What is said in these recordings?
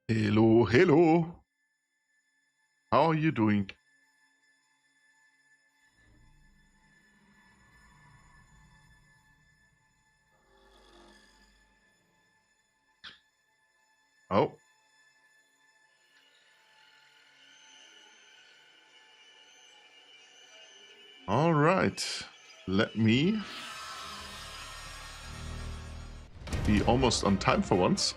Hello, hello. How are you doing? Oh. All right. Let me be almost on time for once.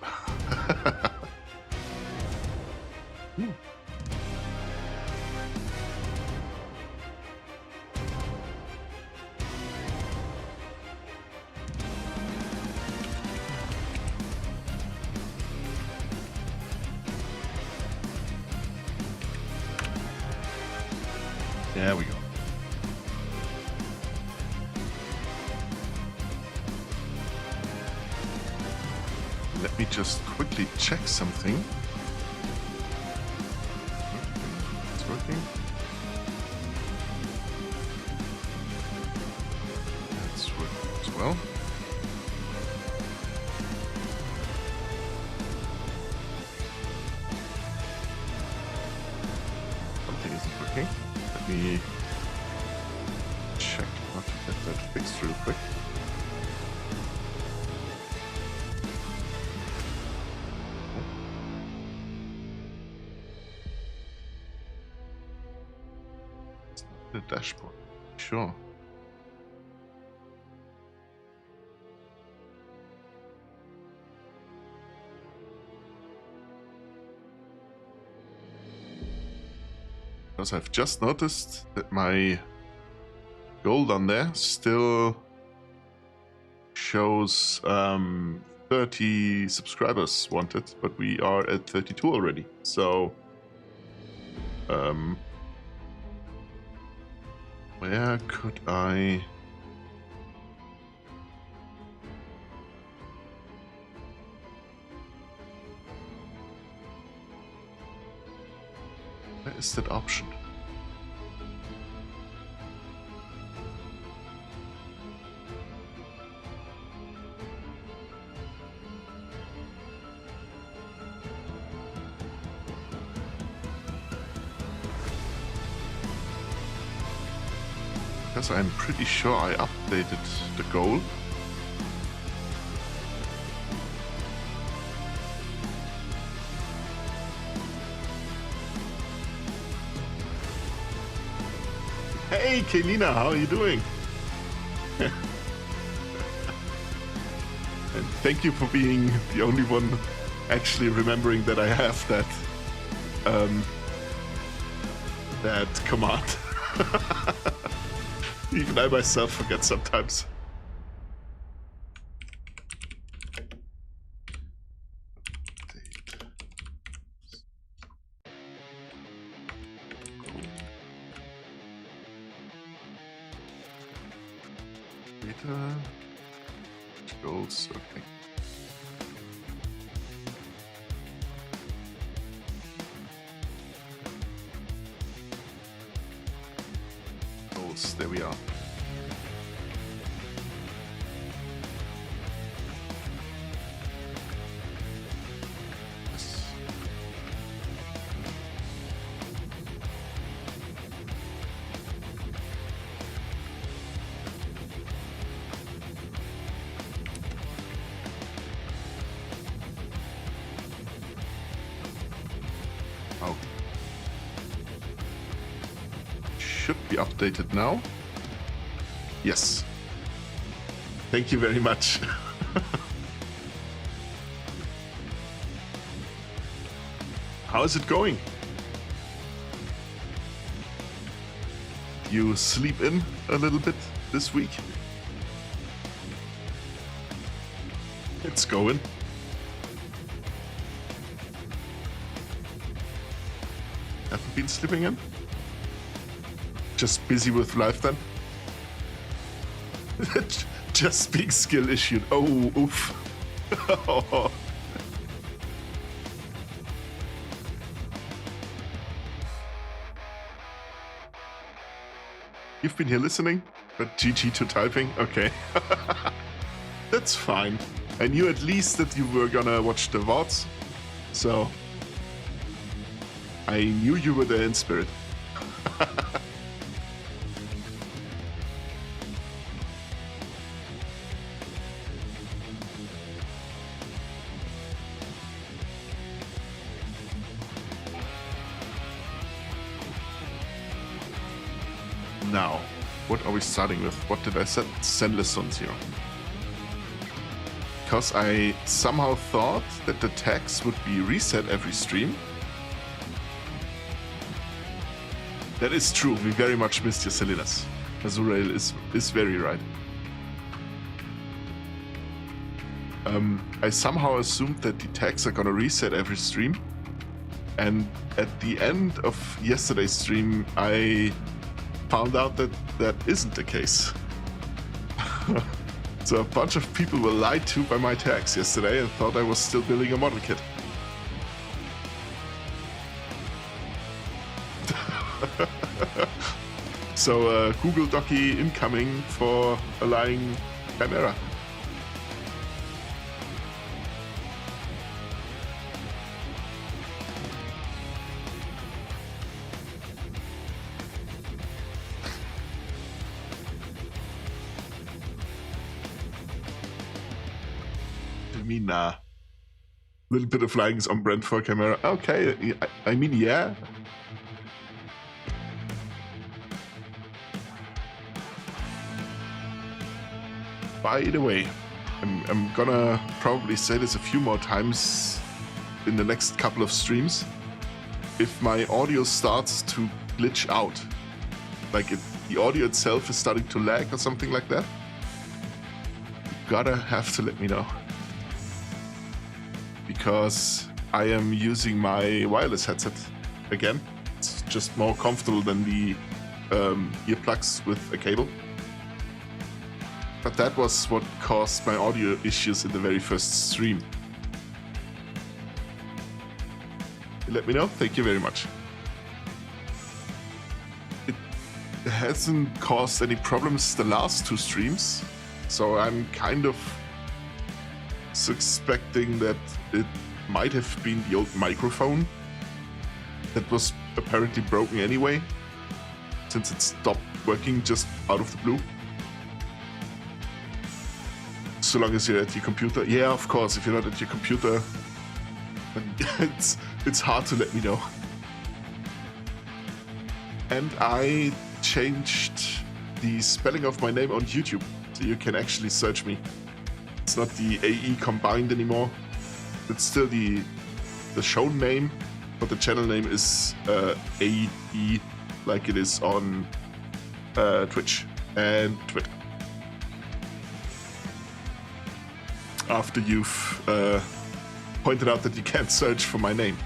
There we go. Let me just quickly check something. It's working. That's working as well. Something isn't working. Let me check how to get that fixed real quick. The dashboard. Sure. Because I've just noticed that my gold on there still shows 30 subscribers wanted, but we are at 32 already. So where could I... Where is that option? Because I'm pretty sure I updated the goal. Hey, Kaylina, how are you doing? And thank you for being the only one actually remembering that I have that that command. Even I myself forget sometimes. Goals, okay. Goals, there we are. Yes. Oh. Should be updated now. Yes. Thank you very much. How is it going? You sleep in a little bit this week? It's going. Haven't been sleeping in? Just busy with life then? Just being skill issued. Oh, oof. You've been here listening, but GG to typing? Okay. That's fine. I knew at least that you were gonna watch the VODs, so I knew you were there in spirit. Now, what are we starting with? What did I set? Sendless Sun Zero. Because I somehow thought that the tags would be reset every stream. That is true. We very much missed your Salinas. Azurael is very right. I somehow assumed that the tags are gonna reset every stream. And at the end of yesterday's stream, I found out that that isn't the case. So a bunch of people were lied to by my tags yesterday and thought I was still building a model kit. So Google Docky incoming for a lying chimera. I mean, a little bit of flying is on brand for a chimera. Okay, I mean, yeah. By the way, I'm gonna probably say this a few more times in the next couple of streams. If my audio starts to glitch out, like the audio itself is starting to lag or something like that, you gotta have to let me know. Because I am using my wireless headset again. It's just more comfortable than the earplugs with a cable. But that was what caused my audio issues in the very first stream. Let me know. Thank you very much. It hasn't caused any problems the last two streams, so I'm kind of suspecting that it might have been the old microphone that was apparently broken anyway, since it stopped working just out of the blue. So long as you're at your computer. Yeah, of course, if you're not at your computer, it's hard to let me know. And I changed the spelling of my name on YouTube, so you can actually search me. It's not the AE combined anymore. It's still the show name, but the channel name is AE, like it is on Twitch and Twitter. After you've pointed out that you can't search for my name.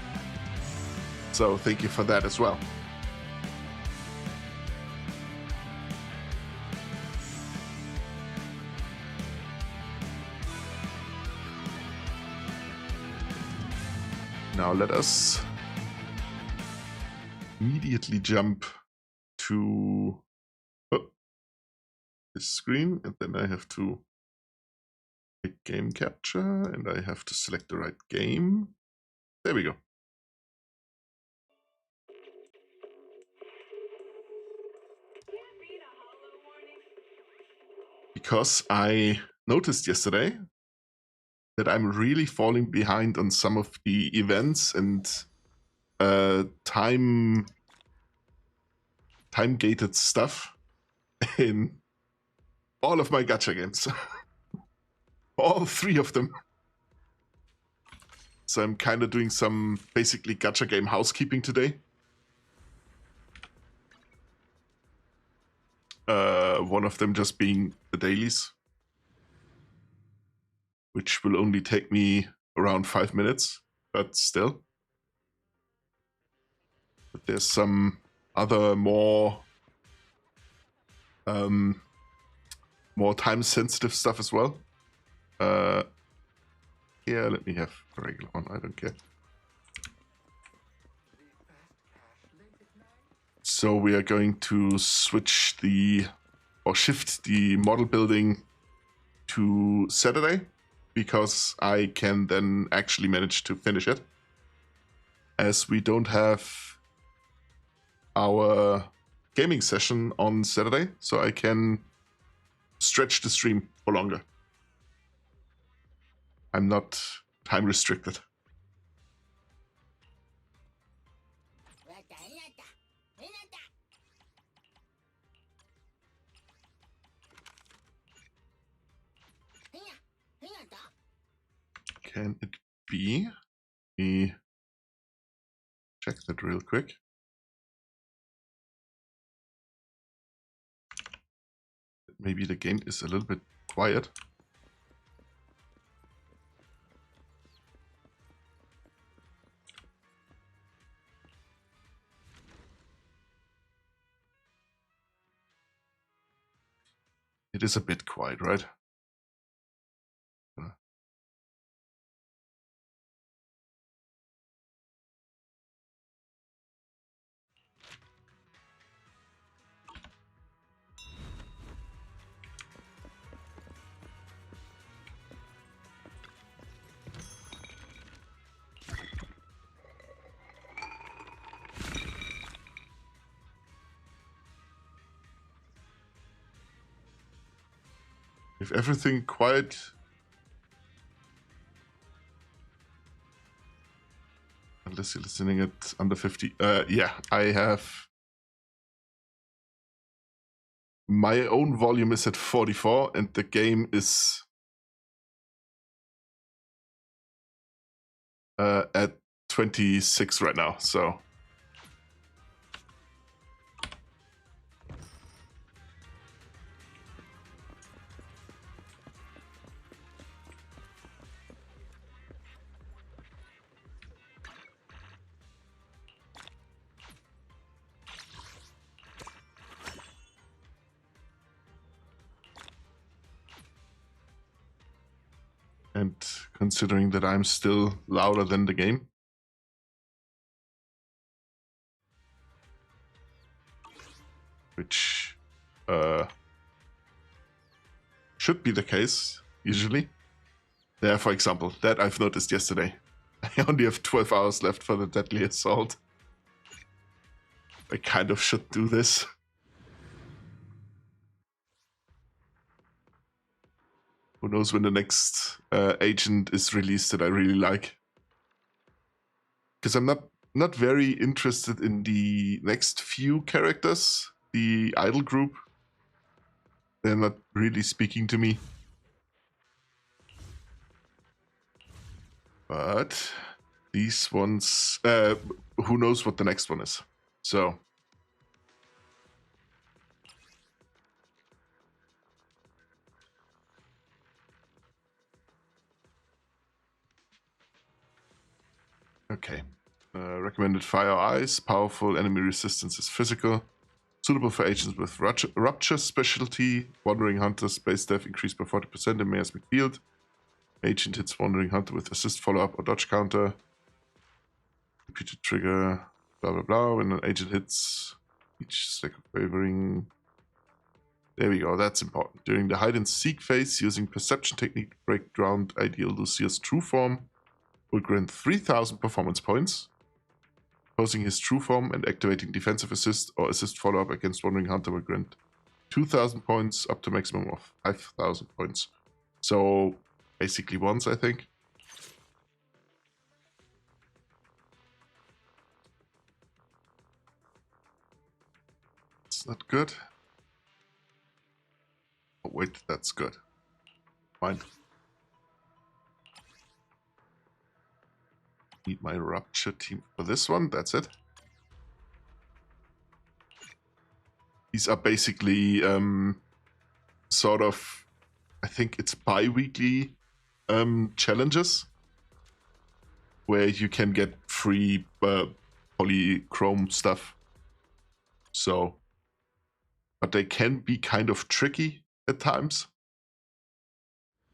So thank you for that as well. Now let us immediately jump to this screen, and then I have to pick game capture, and I have to select the right game. There we go. Because I noticed yesterday that I'm really falling behind on some of the events and time-gated stuff in all of my gacha games. All three of them. So I'm kind of doing some basically gacha game housekeeping today. One of them just being the dailies, which will only take me around 5 minutes, but still. But there's some other more time-sensitive stuff as well. Yeah, let me have a regular one, I don't care. So we are going to switch shift the model building to Saturday, because I can then actually manage to finish it. As we don't have our gaming session on Saturday, so I can stretch the stream for longer. I'm not time restricted. Can it be? Let me check that real quick. Maybe the game is a little bit quiet. It is a bit quiet, right? If everything quiet, unless you're listening at under 50. Yeah, I have my own volume is at 44 and the game is at 26 right now, so and considering that I'm still louder than the game, which should be the case usually. Yeah, for example, that I've noticed yesterday. I only have 12 hours left for the Deadly Assault. I kind of should do this. Who knows when the next agent is released that I really like. Because I'm not very interested in the next few characters. The idol group. They're not really speaking to me. But these ones, who knows what the next one is. So okay. Recommended fire ice. Powerful enemy resistance is physical. Suitable for agents with rupture specialty. Wandering hunter space death increased by 40% in miasmic field. Agent hits wandering hunter with assist follow-up or dodge counter. Repeated trigger. Blah blah blah. When an agent hits each stack of wavering. There we go, that's important. During the hide and seek phase, using perception technique to break ground, ideal Lucier's true form will grant 3000 performance points. Posing his true form and activating defensive assist or assist follow-up against Wandering Hunter will grant 2000 points up to maximum of 5000 points. So basically once, I think. It's not good. Oh wait, that's good. Fine. Need my rupture team for this one, that's it. These are basically sort of, I think it's bi-weekly challenges where you can get free polychrome stuff. So, but they can be kind of tricky at times.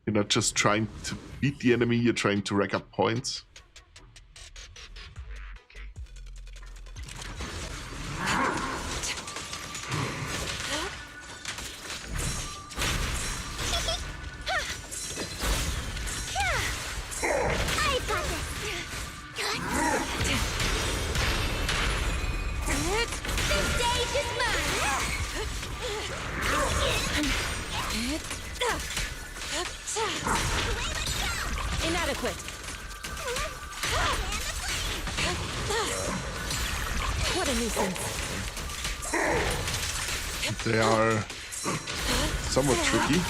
You're not just trying to beat the enemy, you're trying to rack up points. What a nuisance. They are somewhat tricky.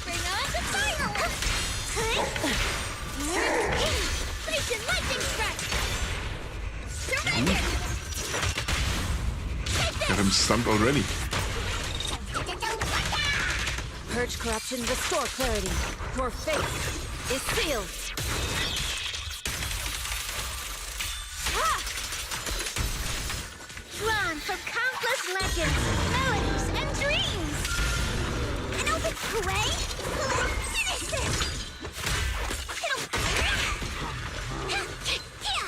Bring on the fireworks! Station lightning strike! Surrender! Got him stunned already. Purge corruption, restore clarity. Your fate is sealed. Drawn from countless legends, melodies, and dreams. An open prey? Finish this!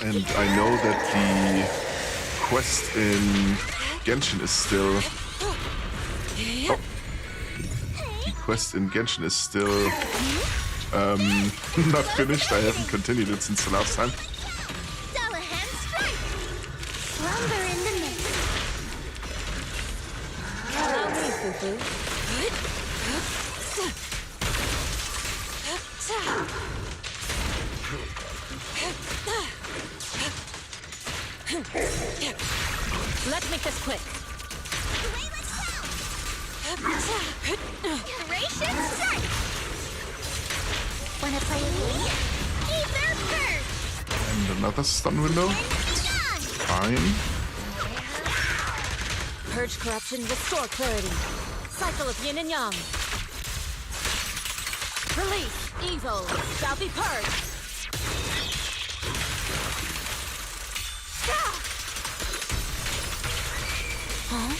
And I know that the quest in Genshin is still... Oh. The quest in Genshin is still not finished. I haven't continued it since the last time. Slumber in the mist. Allow me, Fufu. Let's make this quick. Duration strike. Wanna play with me? Ether purge. And another stun window. Fine. Purge corruption, restore clarity. Cycle of yin and yang. Release evil shall be purged. Huh?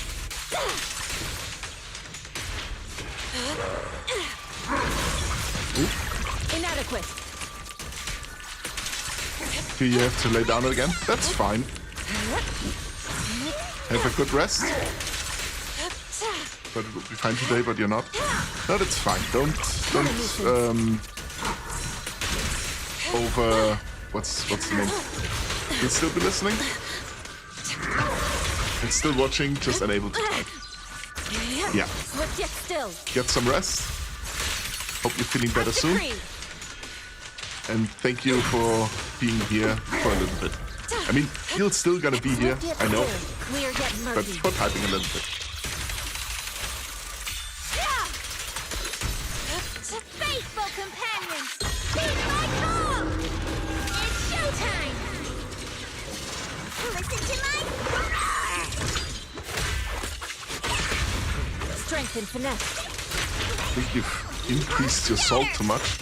Inadequate. Here you have to lay down again. That's fine. Have a good rest. But it will be fine today, but you're not. No, that's fine. Don't over... What's the name? You'll still be listening? And still watching, just unable to type. Yeah. Swift yet still. Get some rest. Hope you're feeling better soon. And thank you for being here for a little bit. I mean, you're still gonna be here, I know. Clear yet But murky. for typing a little bit. Faithful companions, heed my call! It's showtime! Listen to my... Strength and finesse. I think you've increased your salt too much.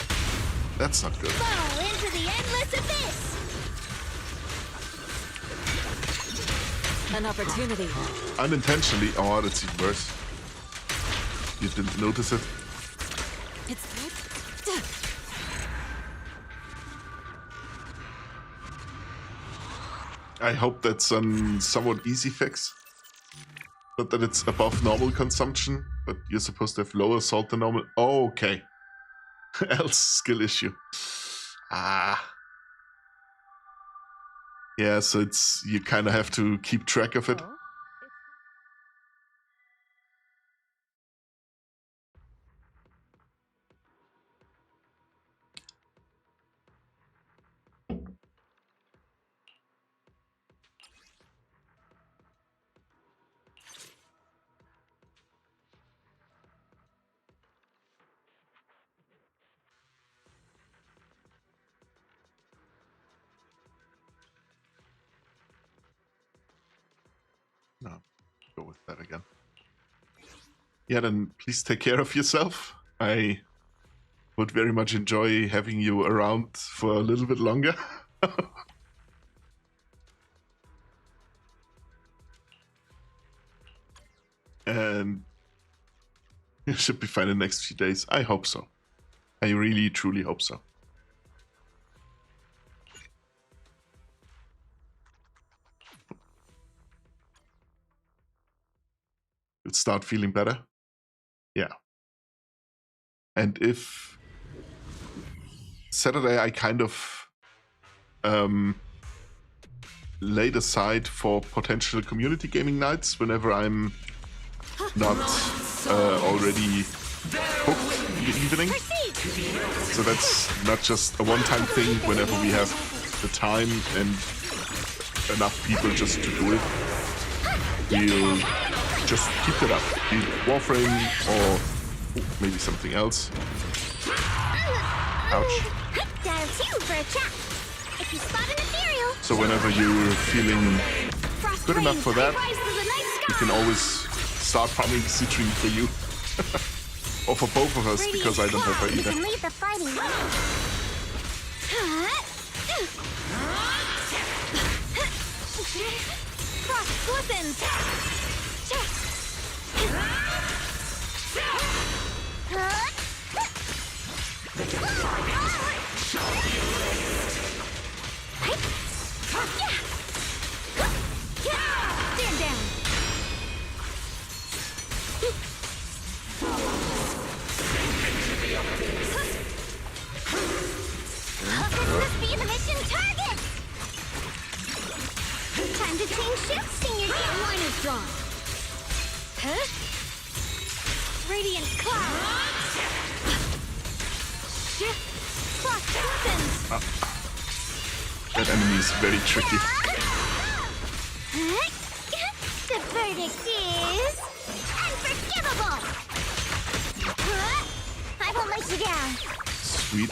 That's not good. Fall into the endless abyss! An opportunity. Unintentionally. Oh, that's even worse. You didn't notice it. It's good. I hope that's a somewhat easy fix. Not that it's above normal consumption, but you're supposed to have lower salt than normal. Oh, okay. Else skill issue. Ah. Yeah, so it's you kind of have to keep track of it. No, go with that again. Yeah, then please take care of yourself. I would very much enjoy having you around for a little bit longer. And you should be fine in the next few days. I hope so. I really, truly hope so. You'll start feeling better. Yeah. And if Saturday I kind of laid aside for potential community gaming nights whenever I'm not already hooked in the evening. Proceed! So that's not just a one-time thing whenever we have the time and enough people just to do it. We'll just keep it up. Be it Warframe or maybe something else. Ouch. Dial 2 for a chat. If you spot an ethereal, So whenever you're feeling good enough for that, you can always start farming Citrine for you. Or for both of us, because I don't have her you either. can lead the fighting. Frost glistens. Stand down. This must be the mission target. Time to change shifts, Senior Gear. Line is drawn. Huh? Radiant cloud. Shift. Frost glistens. That enemy is very tricky. The verdict is unforgivable. I won't let you down. Sweet.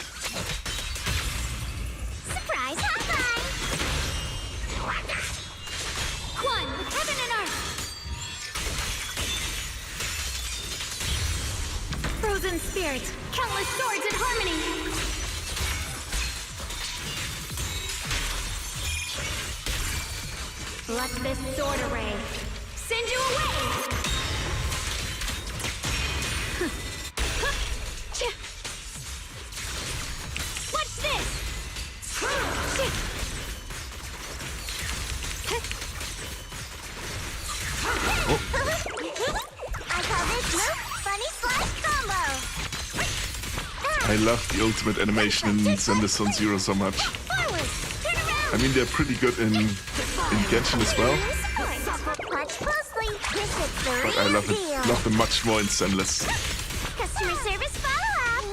Surprise hotline. One with heaven and earth. Frozen spirit, countless swords in harmony. Let this sword array send you away! Watch this! I call this move Funny Slice Combo! I love the ultimate animation in Zenless Zero so much. Forward! Turn around! I mean, they're pretty good in Genshin as well, Watch closely. This is the but I real love deal. them much more in Zenless. Customer service follow-up.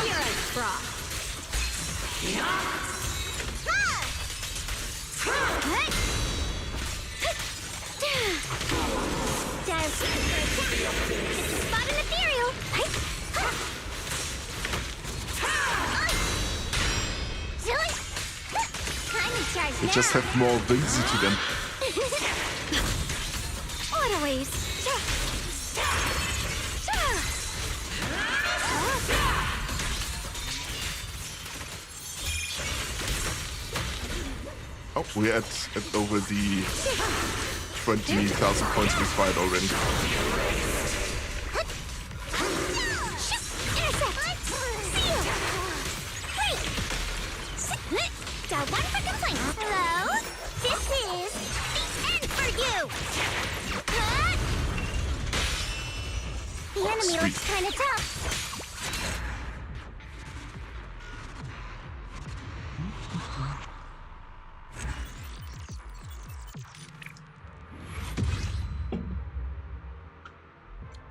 You're a fraud. Dial 2 for attack. If you spot an ethereal, They just have more whimsy to them. Waterways. Oh, we're at over the 20,000 points required already. Dial 1 for complaint. Hello? This is the end for you. The enemy looks kind of tough.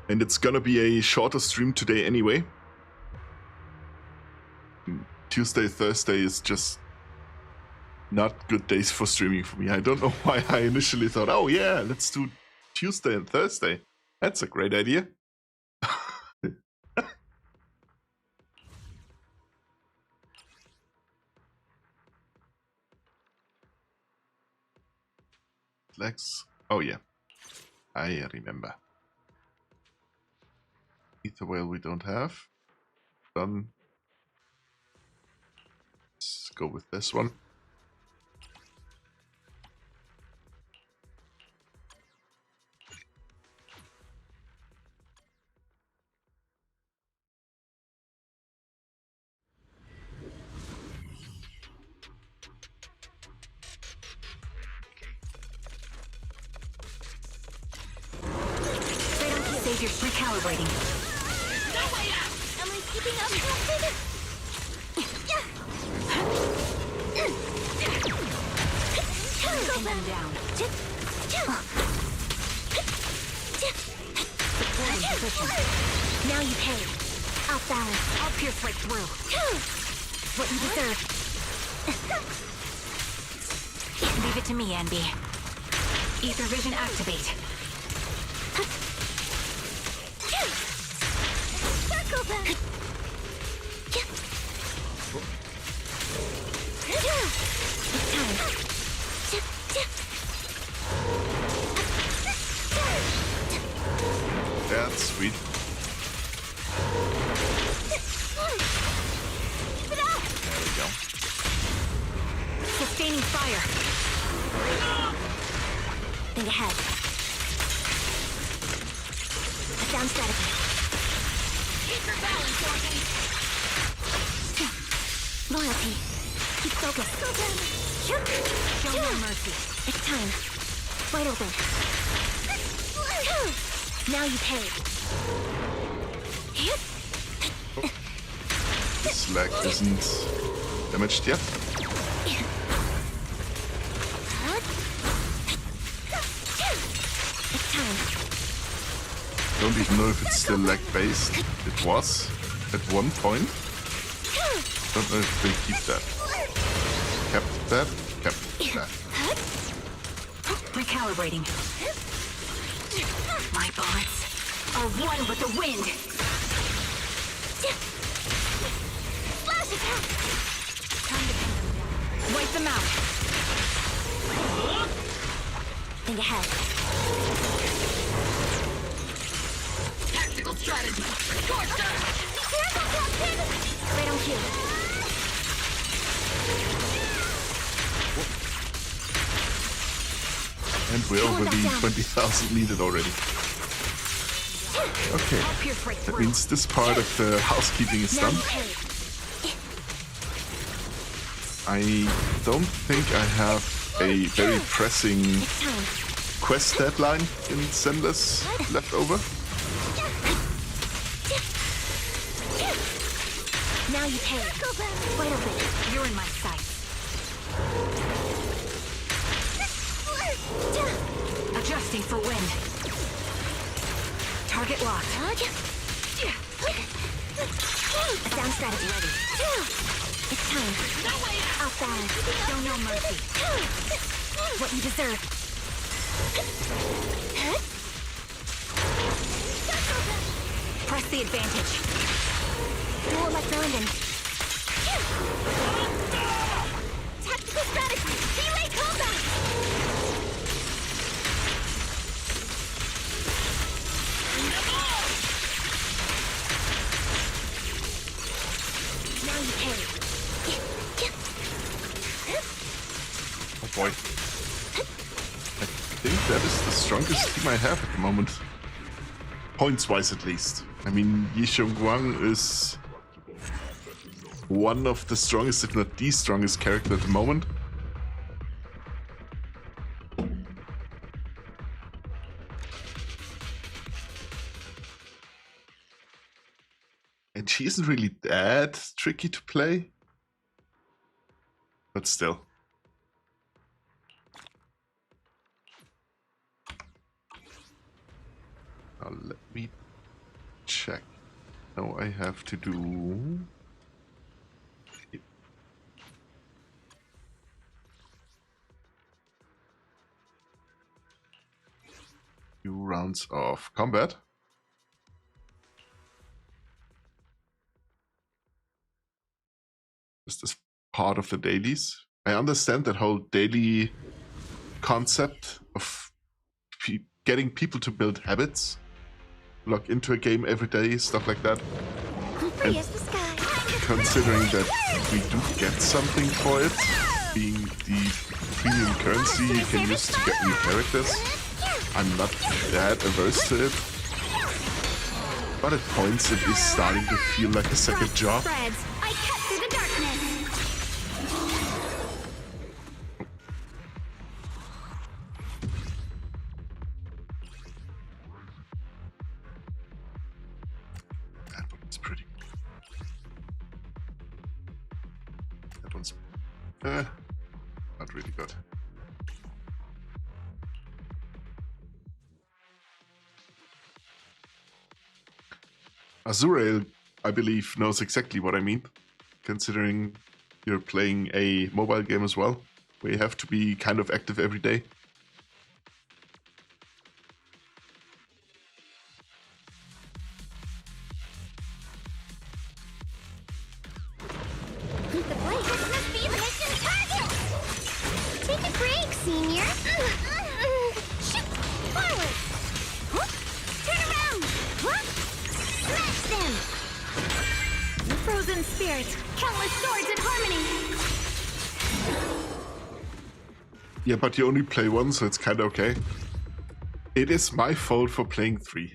And it's gonna be a shorter stream today anyway. Tuesday, Thursday is just not good days for streaming for me. I don't know why I initially thought, oh yeah, let's do Tuesday and Thursday. That's a great idea. Lex. Oh yeah, I remember. Ether whale we don't have. Done. Let's go with this one. You're recalibrating. No way out! Am I keeping up? Pin them down. Supporting position. Now you pay. I Off balance. I'll pierce right through. What you deserve. Leave it to me, Envy. Ether vision activate. Circle them. That's sweet. There we go. Sustaining fire. Think ahead. A sound strategy. Keep your balance, Dorothy. Loyalty. Keep focused. Show no mercy. It's time. Wide open. Now you pay. This leg isn't damaged yet. It's time. Don't even know if it's still lag-based. It was at one point. Don't know if they keep that. Kept that. Kept that. Recalibrating. My bullets are one with the wind. Flash attack! Time to pin them down. Wipe them out. Think ahead. Tactical strategy. Torture! Careful, Captain! Right on cue. And we're over the 20,000 needed already. Okay, I'll pierce right that through. means this part of the housekeeping is Now done. you pay. I don't think I have a very pressing It's time. quest deadline in Zenless left over. Now you pay. Wide open. You're in my sights. Adjusting for wind. Target locked. A sound strategy ready. It's time. Off balance. Show no mercy. What you deserve. Press the advantage. Dual electro-engine. Tactical strategy. Relay combat. Now you pay. Oh boy. I think that is the strongest team I have at the moment. Points-wise at least. I mean, Yi Xiongguang is one of the strongest, if not the strongest character at the moment. And she isn't really that tricky to play. But still. Now let me check. Now I have to do... few rounds of combat. This is part of the dailies. I understand that whole daily concept of getting people to build habits, log into a game every day, stuff like that. Free as the sky. Considering that we do get something for it, being the premium currency you can use to get new characters, I'm not that averse to it. But at points it is starting to feel like a second job. Spreads. I cut through the darkness. That one's pretty. That one's not really good. Azurael I believe, knows exactly what I mean, considering you're playing a mobile game as well, where you have to be kind of active every day. Keep the blade. This must be the mission target! Take a break, Senior. Shoot! Forward! Huh? Turn around! Huh? Smash them! The frozen spirit. Countless swords in harmony. Yeah, but you only play one, so it's kind of okay. It is my fault for playing 3.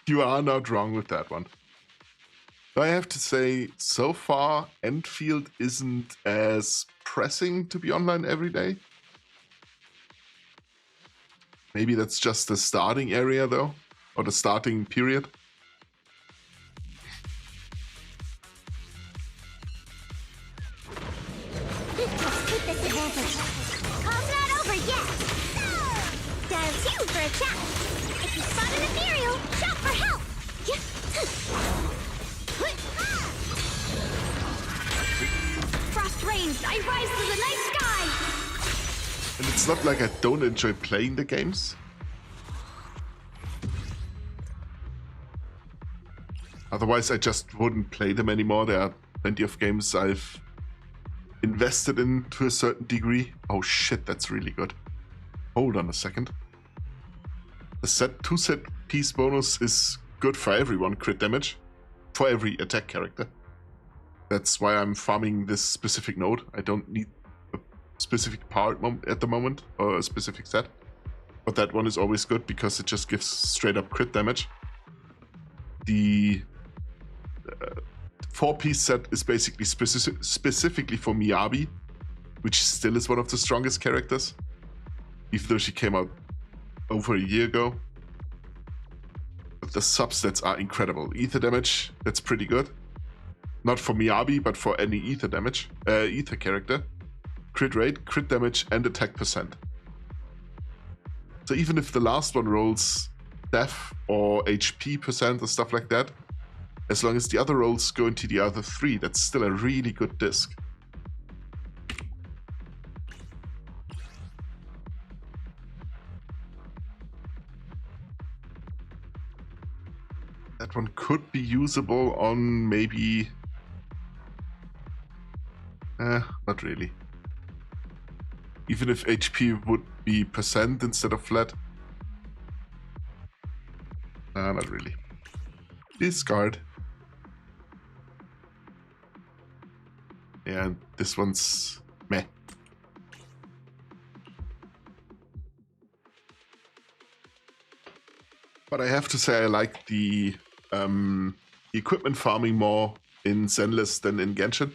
You are not wrong with that one. I have to say, so far, Enfield isn't as pressing to be online every day. Maybe that's just the starting area, though, or the starting period. Let's keep this advantage. Call's not over yet. Dial 2 for a chat. If you spot an ethereal, shout for help. Frost rains. I rise to the night sky. And it's not like I don't enjoy playing the games. Otherwise, I just wouldn't play them anymore. There are plenty of games I've invested in to a certain degree. Oh shit, that's really good. Hold on a second. The 2 set piece bonus is good for everyone, crit damage. For every attack character. That's why I'm farming this specific node. I don't need a specific part at the moment, or a specific set. But that one is always good because it just gives straight up crit damage. The 4-piece set is basically specifically for Miyabi, which still is one of the strongest characters, even though she came out over a year ago. But the substats are incredible. Ether damage, that's pretty good. Not for Miyabi, but for any ether damage, ether character. Crit rate, crit damage, and attack percent. So even if the last one rolls death or HP percent or stuff like that, as long as the other rolls go into the other 3, that's still a really good disc. That one could be usable on maybe... not really. Even if HP would be percent instead of flat. Not really. Discard. Yeah, this one's meh. But I have to say I like the equipment farming more in Zenless than in Genshin.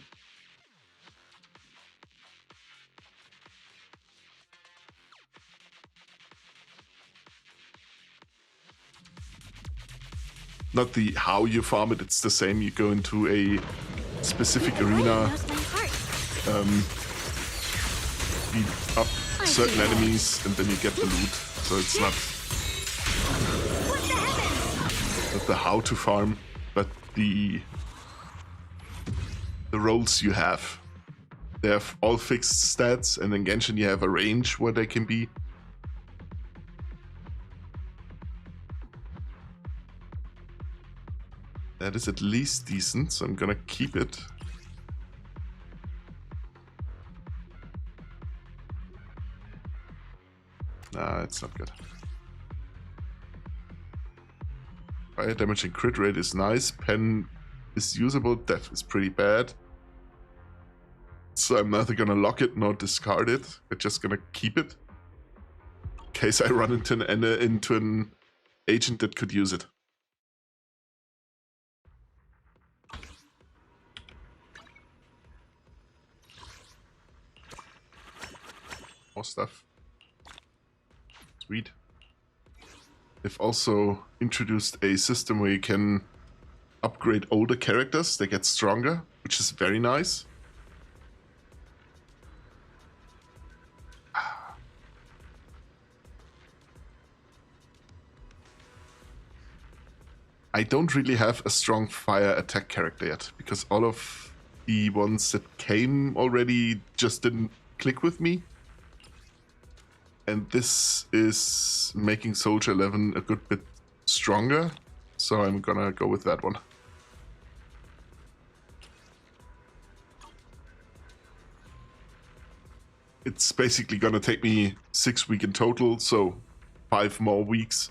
Not the how you farm it, it's the same. You go into a specific arena, beat up certain enemies, and then you get the loot. So it's not the how to farm, but the roles you have. They have all fixed stats, and in Genshin you have a range where they can be. That is at least decent, so I'm gonna keep it. Nah, it's not good. Fire damage and crit rate is nice. Pen is usable. Death is pretty bad. So I'm neither gonna lock it nor discard it. I'm just gonna keep it. In case I run into an agent that could use it. More stuff. Sweet. They've also introduced a system where you can upgrade older characters. They get stronger, which is very nice. I don't really have a strong fire attack character yet, because all of the ones that came already just didn't click with me. And this is making Soldier 11 a good bit stronger, so I'm gonna go with that one. It's basically gonna take me 6 weeks in total, so 5 more weeks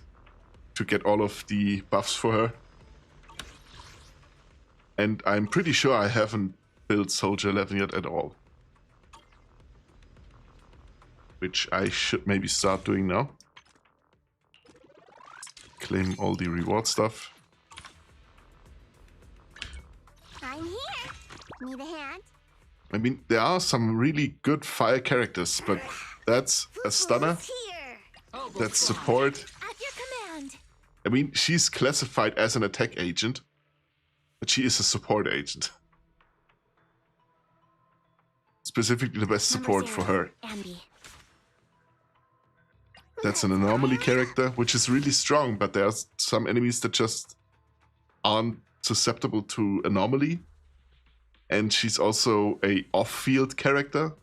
to get all of the buffs for her. And I'm pretty sure I haven't built Soldier 11 yet at all. Which I should maybe start doing now. Claim all the reward stuff. I'm here. Need a hand? I mean, there are some really good fire characters, but that's a stunner, Here. that's support. At your command. I mean, she's classified as an attack agent, but she is a support agent. Specifically the best support for her. Ambi. That's an anomaly character, which is really strong, but there are some enemies that just aren't susceptible to anomaly. And she's also a off-field character,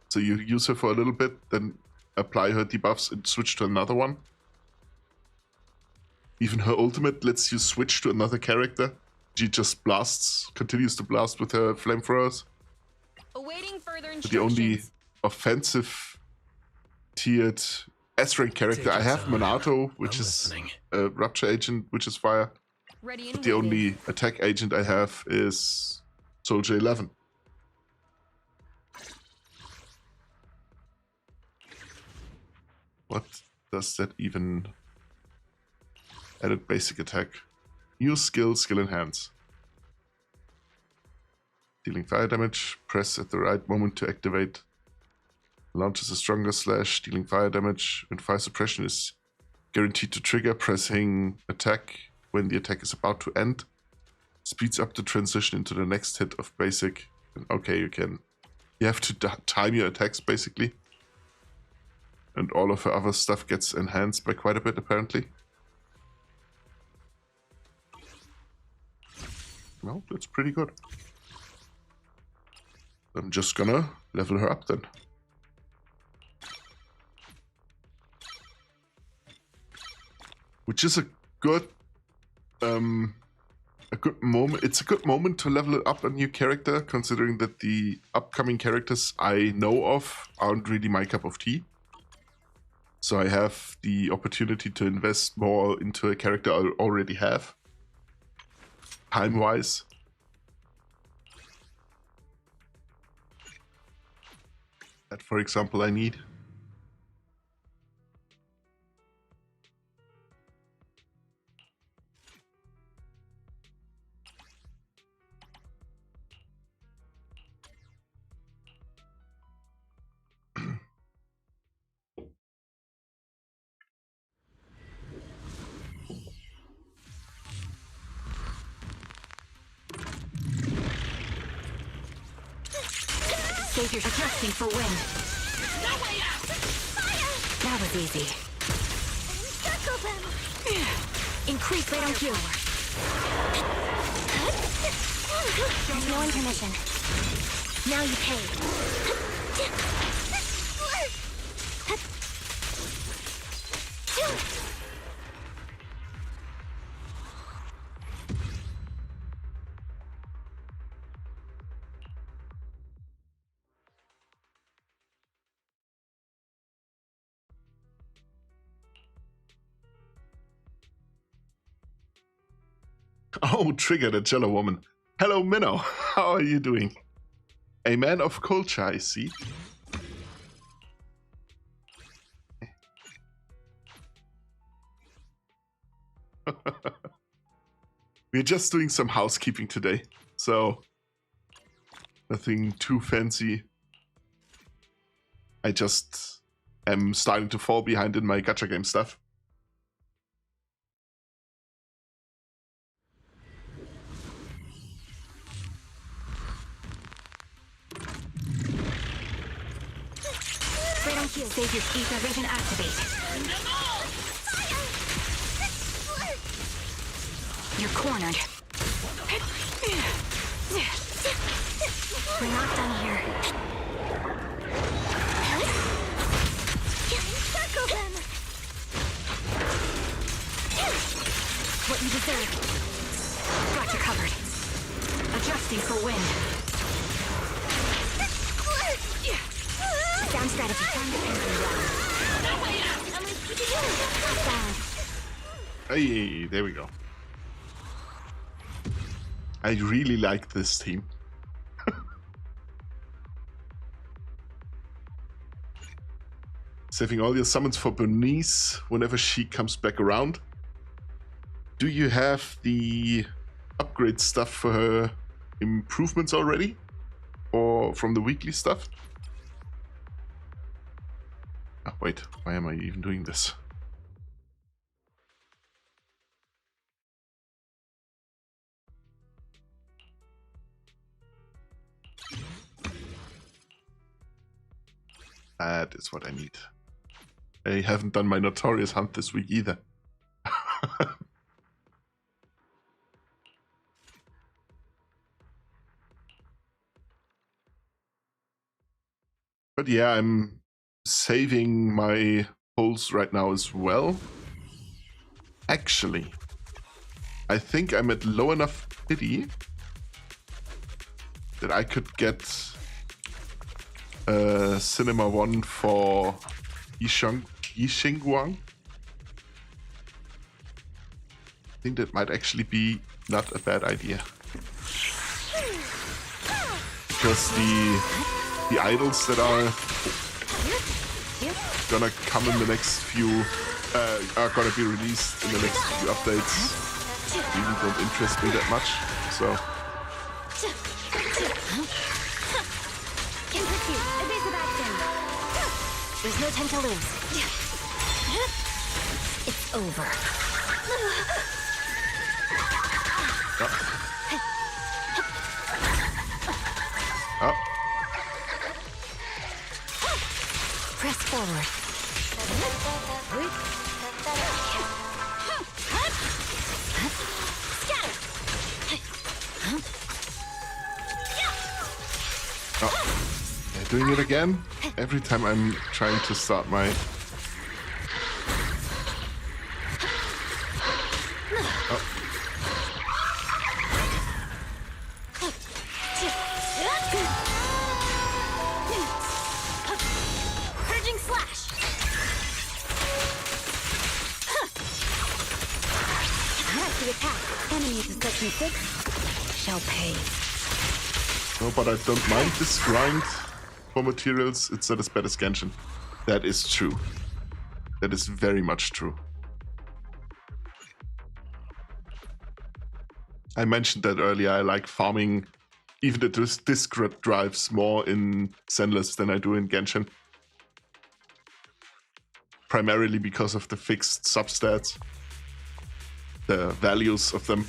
so you use her for a little bit, then apply her debuffs and switch to another one. Even her ultimate lets you switch to another character. She just blasts, continues to blast with her flamethrowers. Awaiting further But the only offensive tiered S-rank character I have, Minato, which is a Rupture agent, which is fire. Ready But the only attack agent I have is Soldier 11. What does that even... Added basic attack. New skill, skill enhance. Dealing fire damage, press at the right moment to activate. Launches a stronger slash, dealing fire damage. When fire suppression is guaranteed to trigger, pressing attack when the attack is about to end. Speeds up the transition into the next hit of basic. And okay, you have to time your attacks basically. And all of her other stuff gets enhanced by quite a bit apparently. Well, that's pretty good. I'm just gonna level her up then. Which is a good moment. It's a good moment to level up a new character, considering that the upcoming characters I know of aren't really my cup of tea. So I have the opportunity to invest more into a character I already have, time-wise. That, for example, I need. Savior's adjusting for wind. No way out! Fire! That was easy. Circle them! Increase rate on cure. No intermission. Now you pay. Oh, Trigger, the Jello Woman. Hello, Minnow. How are you doing? A man of culture, I see. We're just doing some housekeeping today, so nothing too fancy. I just am starting to fall behind in my gacha game stuff. Rate on cue. Savior's ether vision activate. You're cornered. We're not done here. Circle them! What you deserve. Got you covered. Adjusting for wind. Sound strategy. Time to Sound. Hey, there we go. I really like this team. Saving all your summons for Bernice whenever she comes back around. Do you have the upgrade stuff for her improvements already? Or from the weekly stuff? Oh, wait, why am I even doing this? That is what I need. I haven't done my Notorious hunt this week either. But yeah, I'm saving my pulls right now as well. Actually, I think I'm at low enough pity that I could get Cinema 1 for Yixing Wang. I think that might actually be not a bad idea. Because the idols that are gonna come in the next few are gonna be released in the next few updates really don't interest me that much. So There's no time to lose. It's over. oh. Press forward. They're doing it again. Every time I'm trying to start my... Purging slash. The attack. Enemies of such mistakes shall pay. No, but I don't mind this grind for materials. It's not as bad as Genshin. That is true. That is very much true. I mentioned that earlier. I like farming even the disc drives more in Zenless than I do in Genshin. Primarily because of the fixed substats. The values of them.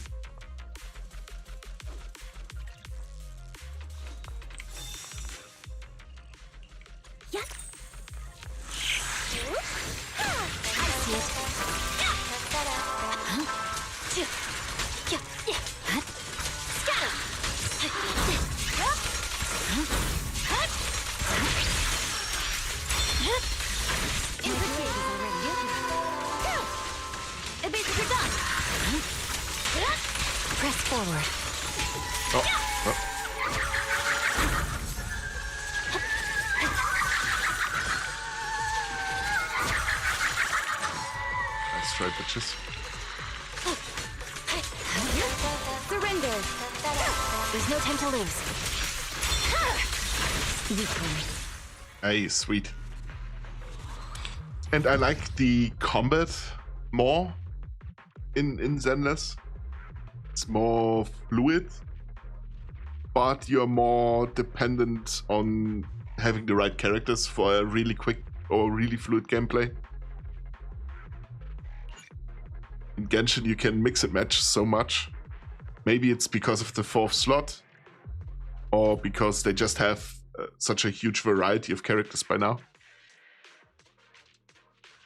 Press forward. Nice try, bitches. Surrender. There's no time to lose. Hey, sweet. And I like the combat more in Zenless. It's more fluid, but you're more dependent on having the right characters for a really quick or really fluid gameplay. In Genshin, you can mix and match so much. Maybe it's because of the 4th slot, or because they just have such a huge variety of characters by now.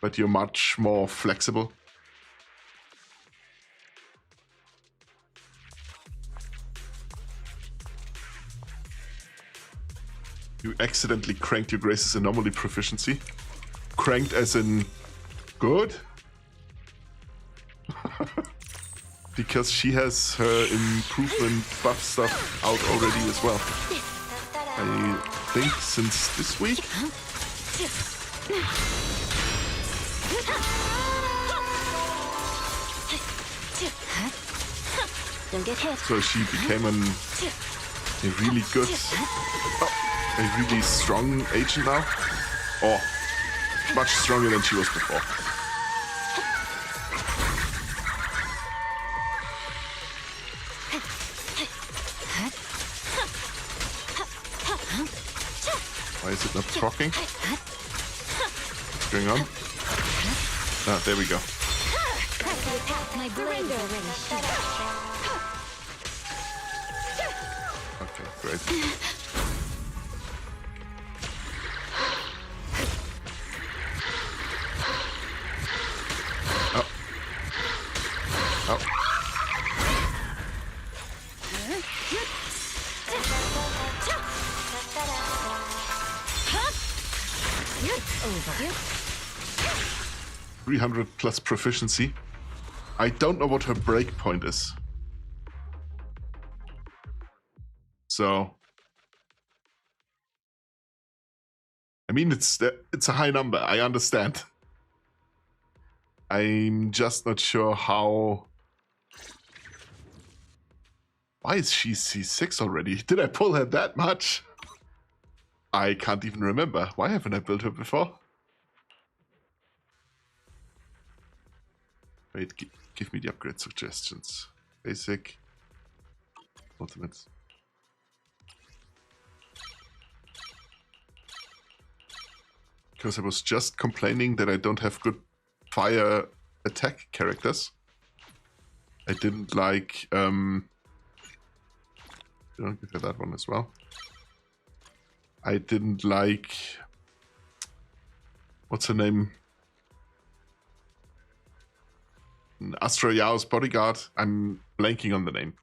But you're much more flexible. You accidentally cranked your Grace's anomaly proficiency. Cranked as in good? Because she has her improvement buff stuff out already as well. I think since this week? Don't get hit. So she became a really good, a really strong agent now. Or much stronger than she was before. Why is it not proccing? What's going on? Ah, there we go. My blade already shot. Okay, great. Oh. Oh. Over. 300 plus proficiency. I don't know what her break point is. So, I mean, it's a high number. I understand. I'm just not sure how. Why is she C6 already? Did I pull her that much? I can't even remember. Why haven't I built her before? Wait, give me the upgrade suggestions. Basic. Ultimates. Because I was just complaining that I don't have good fire attack characters. I didn't like... don't give her that one as well. I didn't like... What's her name? Astra Yao's bodyguard. I'm blanking on the name.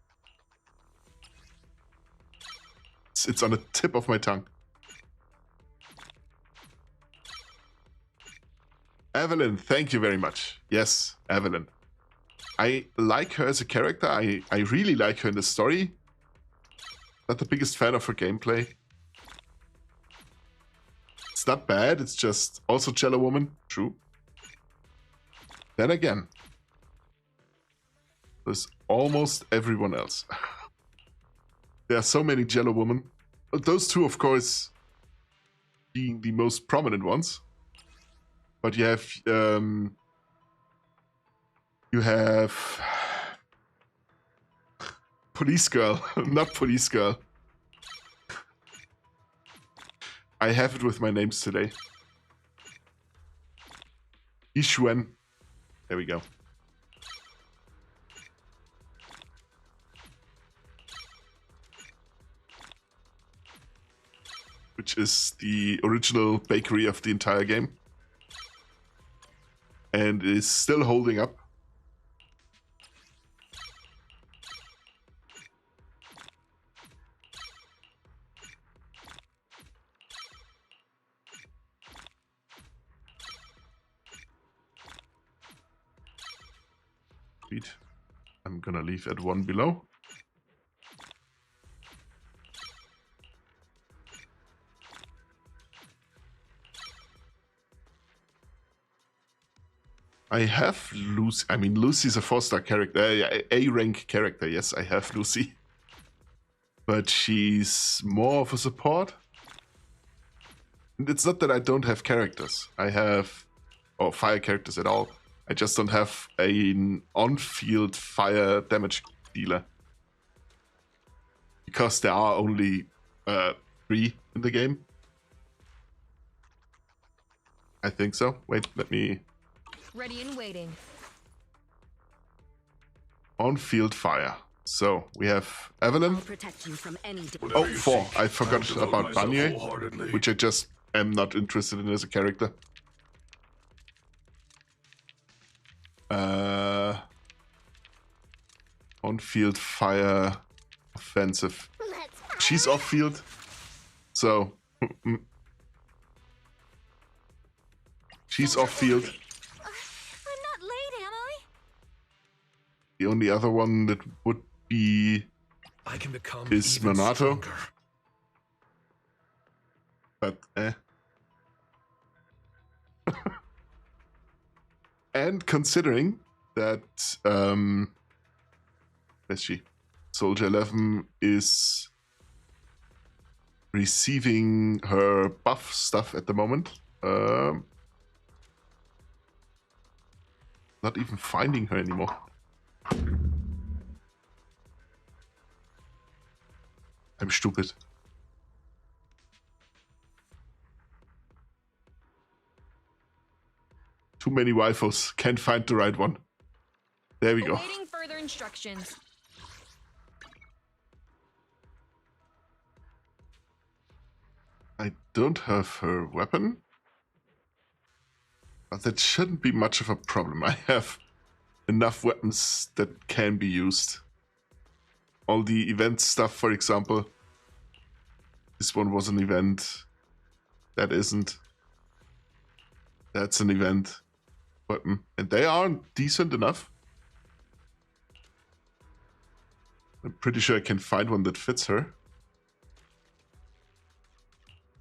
It's on the tip of my tongue. Evelyn, thank you very much. Yes, Evelyn. I like her as a character. I really like her in the story. Not the biggest fan of her gameplay. It's not bad. It's just also Jello Woman. True. Then again, there's almost everyone else. There are so many Jello Women. Those two, of course, being the most prominent ones. But you have Police Girl, not Police Girl. I have it with my names today. Yixuan. There we go. Which is the original bakery of the entire game. And is still holding up. Sweet. I'm gonna leave at 1 below. I have Lucy. I mean, Lucy's a 4-star character, A-rank character. Yes, I have Lucy. But she's more of a support. And it's not that I don't have characters. I have, or fire characters at all. I just don't have an on-field fire damage dealer. Because there are only 3 in the game. I think so. Wait, let me... Ready and waiting. On-field fire. So, we have Evelyn. I'll protect you from any Oh, 4. I forgot about Banye, which I just am not interested in as a character. On-field fire offensive. She's off-field, so She's off field. I'm not late, am I? The only other one that would be I can become is even Monato. stronger. But And considering that where's she? Soldier 11 is receiving her buff stuff at the moment. Not even finding her anymore. I'm stupid. Too many waifus. Can't find the right one. There we go. Awaiting further instructions. I don't have her weapon. But that shouldn't be much of a problem. I have enough weapons that can be used. All the event stuff, for example. This one was an event. That isn't. That's an event weapon. And they aren't decent enough. I'm pretty sure I can find one that fits her.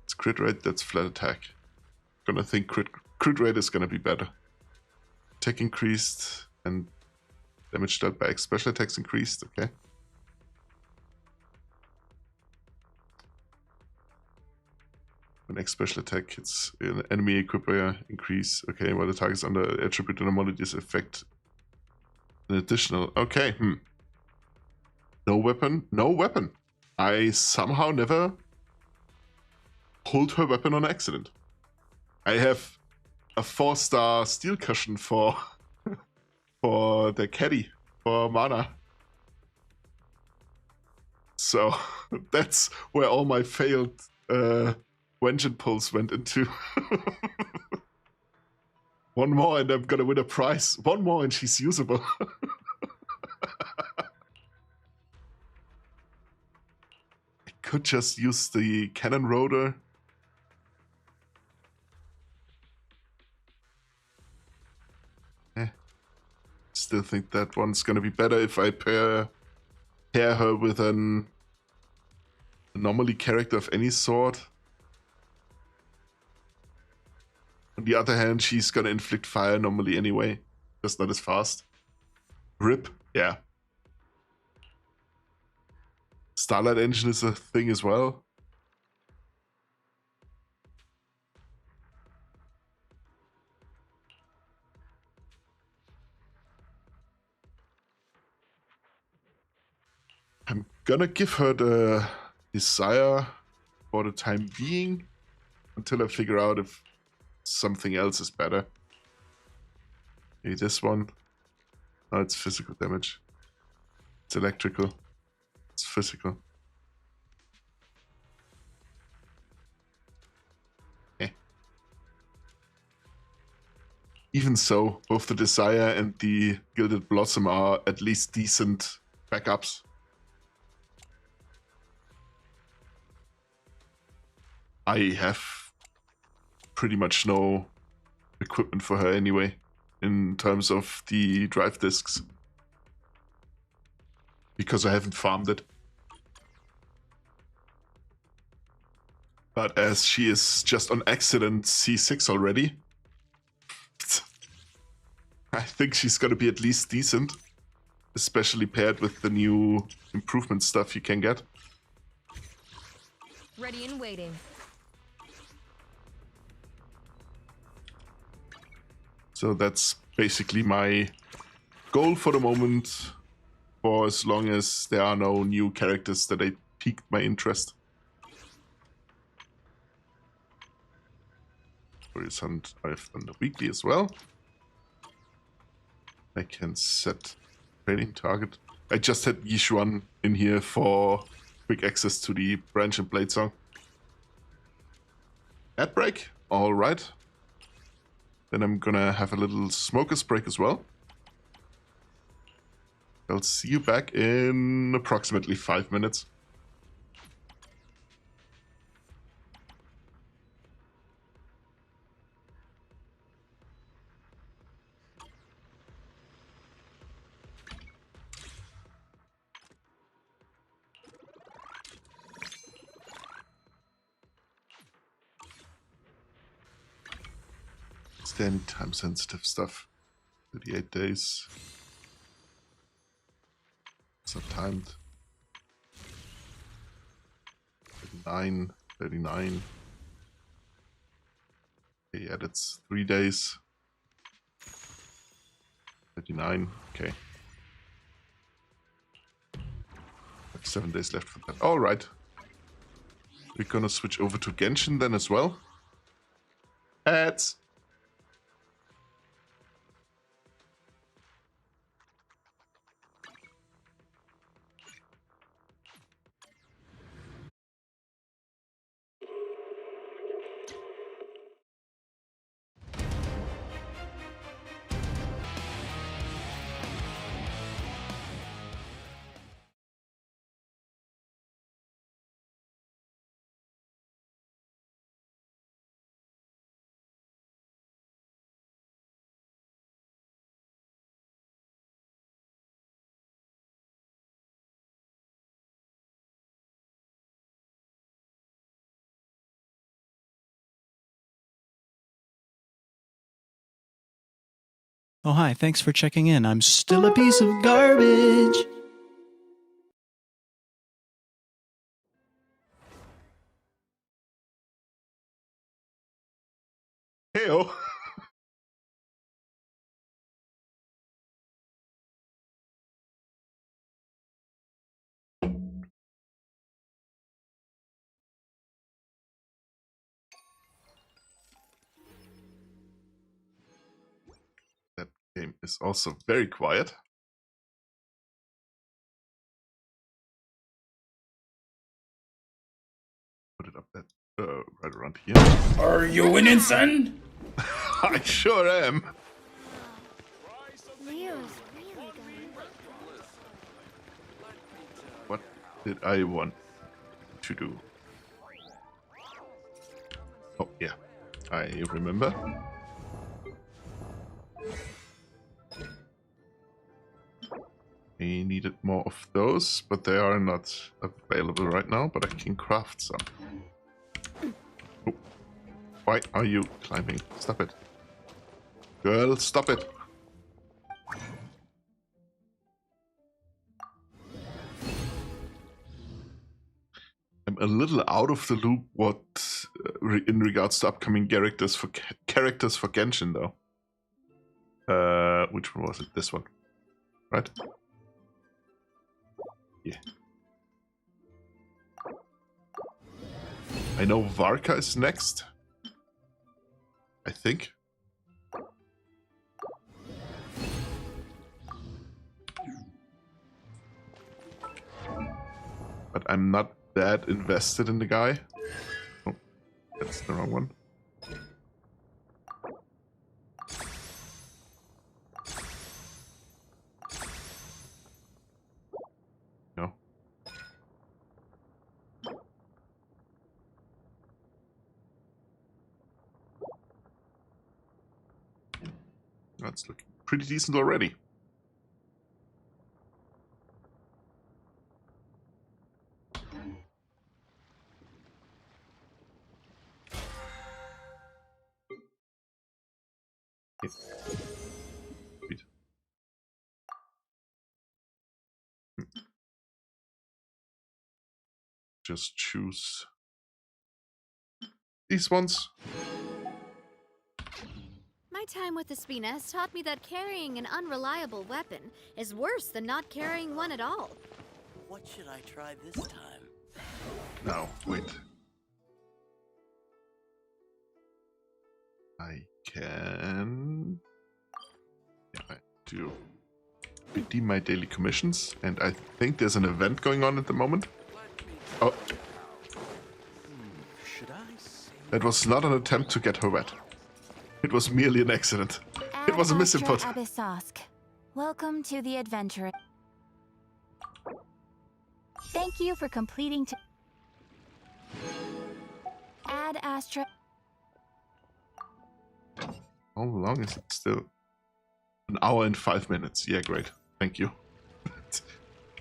It's crit rate, that's flat attack. Gonna think crit rate is gonna be better. Attack increased and damage dealt by special attacks increased, okay. When X special attack hits an enemy equiper increase. Okay, while the target's under attribute anomalies affect an additional. Okay, No weapon, no weapon. I somehow never pulled her weapon on accident. I have a 4-star steel cushion for for the caddy, for mana. So that's where all my failed Wenjin pulls went into. One more and I'm gonna win a prize. One more and she's usable. I could just use the cannon rotor. Still think that one's gonna be better if I pair her with an anomaly character of any sort. On the other hand, she's gonna inflict fire anomaly anyway, just not as fast. Rip, yeah. Starlight Engine is a thing as well. I'm gonna give her the desire for the time being until I figure out if something else is better. Maybe this one. Oh, it's physical damage. It's electrical. It's physical. Even so, both the Desire and the Gilded Blossom are at least decent backups. I have pretty much no equipment for her anyway, in terms of the drive discs. Because I haven't farmed it. But as she is just on accident C6 already, I think she's gonna be at least decent. Especially paired with the new improvement stuff you can get. Ready and waiting. So that's basically my goal for the moment, for as long as there are no new characters that piqued my interest. Warriors Hunt, I've done the weekly as well. I can set training target. I just had Yishuan in here for quick access to the Branch and Blade Song. Ad break, alright. Then I'm gonna have a little smoker's break as well. I'll see you back in approximately 5 minutes. Is there any time sensitive stuff? 38 days. It's not timed. 39, 39. Okay, yeah, that's 3 days. 39, okay. Have 7 days left for that. Alright. We're gonna switch over to Genshin then as well. Ads! Oh, hi, thanks for checking in. I'm still a piece of garbage. Heyo! That game is also very quiet. Put it up that right around here. Are you winning, son? I sure am. Leo's really going. What did I want to do? Oh yeah, I remember. I needed more of those, but they are not available right now, but I can craft some. Oh. Why are you climbing? Stop it. Girl, stop it. I'm a little out of the loop what in regards to upcoming characters for Genshin though. Which one was it? This one, right? Yeah. I know Varka is next. I think. But I'm not that invested in the guy. Oh, that's the wrong one. No. That's looking pretty decent already. Yeah. Sweet. Just choose these ones. My time with the Spina has taught me that carrying an unreliable weapon is worse than not carrying one at all. What should I try this time? No, wait. I can... Yeah, I do redeem my daily commissions, and I think there's an event going on at the moment. Oh. Should I say? That was not an attempt to get her wet. It was merely an accident. It was a misinput. Abyssosk. Welcome to the adventure. Thank you for completing Ad Astra. How long is it still? An hour and 5 minutes. Yeah, great. Thank you.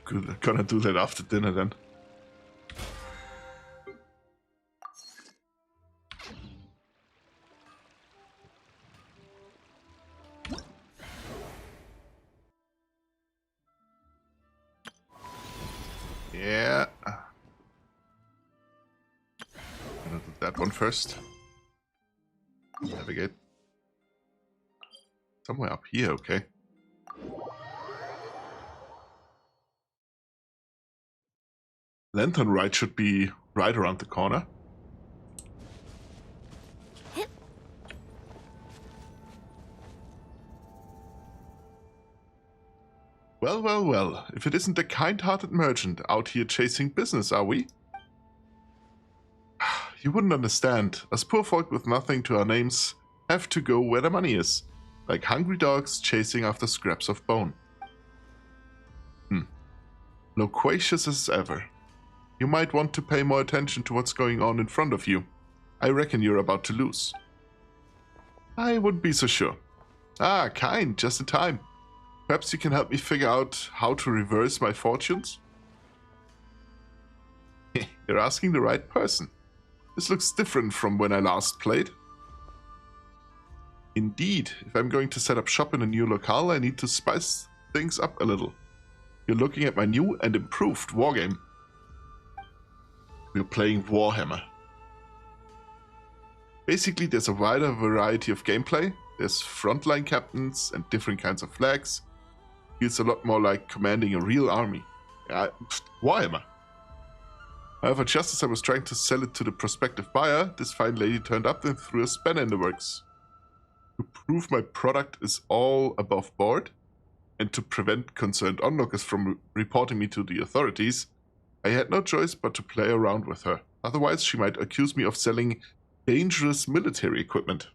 Good. Gonna do that after dinner then. first. Navigate. Somewhere up here, okay. Lantern Ride should be right around the corner. Well, well, well. If it isn't a kind-hearted merchant out here chasing business, are we? You wouldn't understand. Us poor folk with nothing to our names have to go where the money is. Like hungry dogs chasing after scraps of bone. Loquacious as ever. You might want to pay more attention to what's going on in front of you. I reckon you're about to lose. I wouldn't be so sure. Ah, kind, just in time. Perhaps you can help me figure out how to reverse my fortunes? You're asking the right person. This looks different from when I last played. Indeed, if I'm going to set up shop in a new locale, I need to spice things up a little. You're looking at my new and improved wargame. We're playing Warhammer. Basically, there's a wider variety of gameplay. There's frontline captains and different kinds of flags. Feels a lot more like commanding a real army. Warhammer. However, just as I was trying to sell it to the prospective buyer, this fine lady turned up and threw a spanner in the works. To prove my product is all above board, and to prevent concerned onlookers from reporting me to the authorities, I had no choice but to play around with her. Otherwise, she might accuse me of selling dangerous military equipment.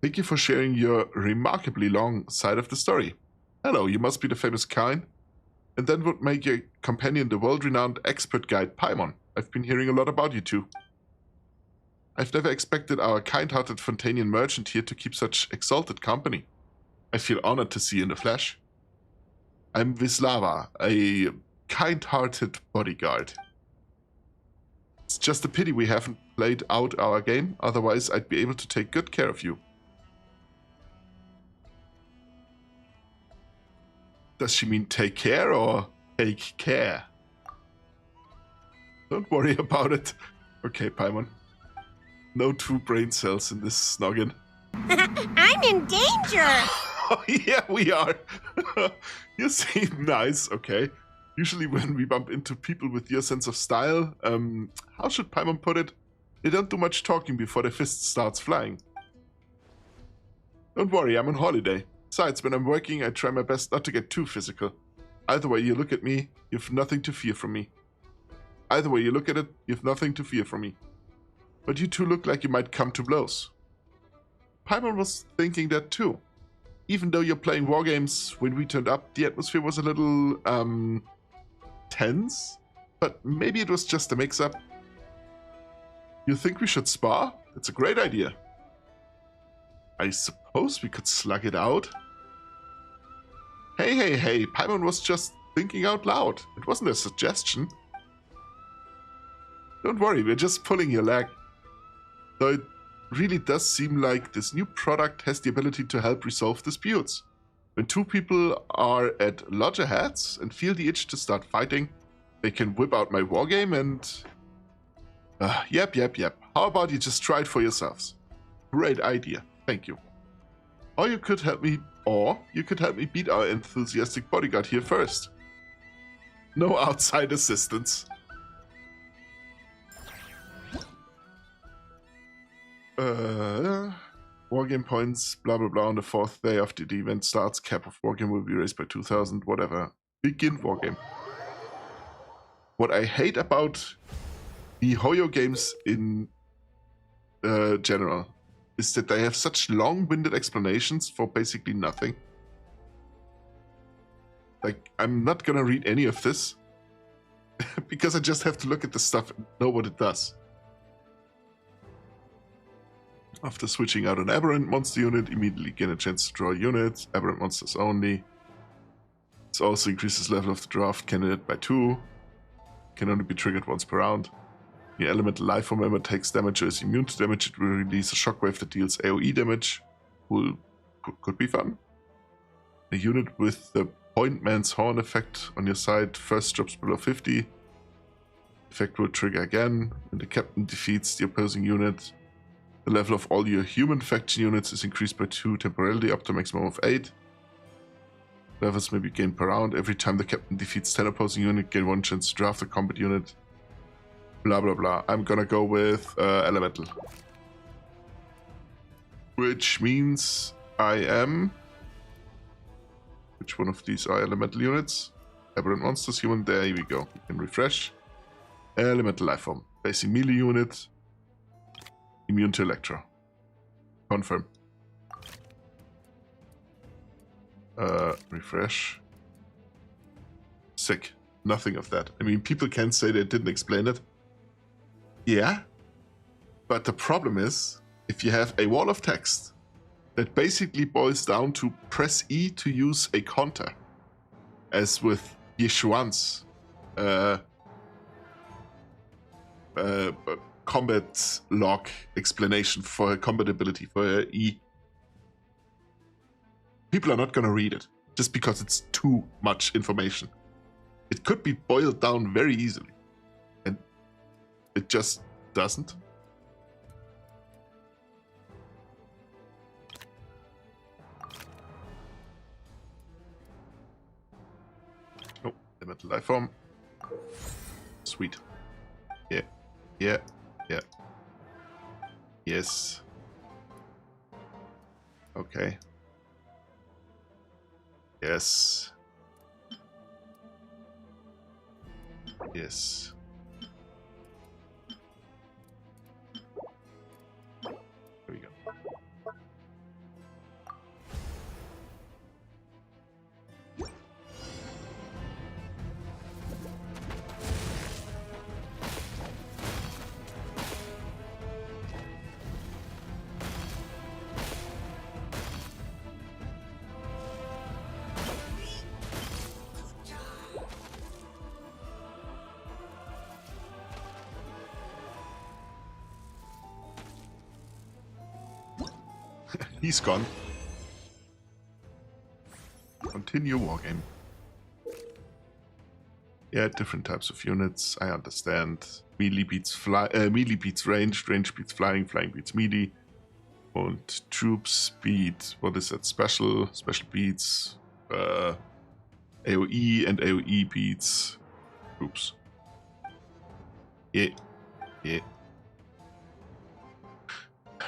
Thank you for sharing your remarkably long side of the story. Hello, you must be the famous Kain. And then would make your companion the world-renowned expert guide Paimon. I've been hearing a lot about you two. I've never expected our kind-hearted Fontanian merchant here to keep such exalted company. I feel honored to see you in the flesh. I'm Vislava, a kind-hearted bodyguard. It's just a pity we haven't played out our game, otherwise I'd be able to take good care of you. Does she mean take care or take care? Don't worry about it. Okay, Paimon. No two brain cells in this noggin. I'm in danger! Oh, yeah, we are. You seem nice, okay. Usually when we bump into people with your sense of style, how should Paimon put it? They don't do much talking before their fist starts flying. Don't worry, I'm on holiday. Besides, when I'm working, I try my best not to get too physical. Either way you look at me, you've nothing to fear from me. Either way you look at it, you've nothing to fear from me. But you two look like you might come to blows. Paimon was thinking that too. Even though you're playing wargames, when we turned up, the atmosphere was a little, tense? But maybe it was just a mix-up. You think we should spar? That's a great idea. I suppose we could slug it out. Hey, Paimon was just thinking out loud. It wasn't a suggestion. Don't worry, we're just pulling your leg. Though it really does seem like this new product has the ability to help resolve disputes. When two people are at loggerheads and feel the itch to start fighting, they can whip out my wargame and... Yep. How about you just try it for yourselves? Great idea. Thank you. Or you could help me beat our enthusiastic bodyguard here first. No outside assistance. Wargame points, blah blah blah. On the 4th day after the event starts, cap of wargame will be raised by 2,000, whatever. Begin wargame. What I hate about the Hoyo games in general is that they have such long-winded explanations for basically nothing. Like, I'm not gonna read any of this because I just have to look at the stuff and know what it does. After switching out an aberrant monster unit, immediately gain a chance to draw units, aberrant monsters only. This also increases level of the draft candidate by 2. Can only be triggered once per round. The elemental life form member takes damage or is immune to damage. It will release a shockwave that deals AoE damage. Could be fun. A unit with the Point Man's Horn effect on your side first drops below 50. Effect will trigger again when the captain defeats the opposing unit. The level of all your human faction units is increased by 2 temporarily up to a maximum of 8. Levels may be gained per round. Every time the captain defeats 10 opposing units, gain 1 chance to draft a combat unit. Blah blah blah. I'm gonna go with Elemental. Which means I am... Which one of these are Elemental units? Aberrant Monsters, Human, there we go. We can refresh. Elemental Lifeform. Basic melee unit. Immune to Electro. Confirm. Refresh. Sick. Nothing of that. I mean, people can say they didn't explain it. Yeah. But the problem is, if you have a wall of text that basically boils down to press E to use a counter, as with Yeshuan's combat log explanation for combat ability for E. People are not going to read it just because it's too much information. It could be boiled down very easily, and it just doesn't. Oh, elemental life form. Sweet. Yeah. Yeah. Yeah. Yes. Okay. Yes. Yes. There we go. He's gone. Continue wargame. Yeah, different types of units. I understand. Melee beats melee beats ranged, range beats flying, flying beats melee. And troops beat, what is that? Special beats AoE, and AoE beats troops. Yeah. Yeah.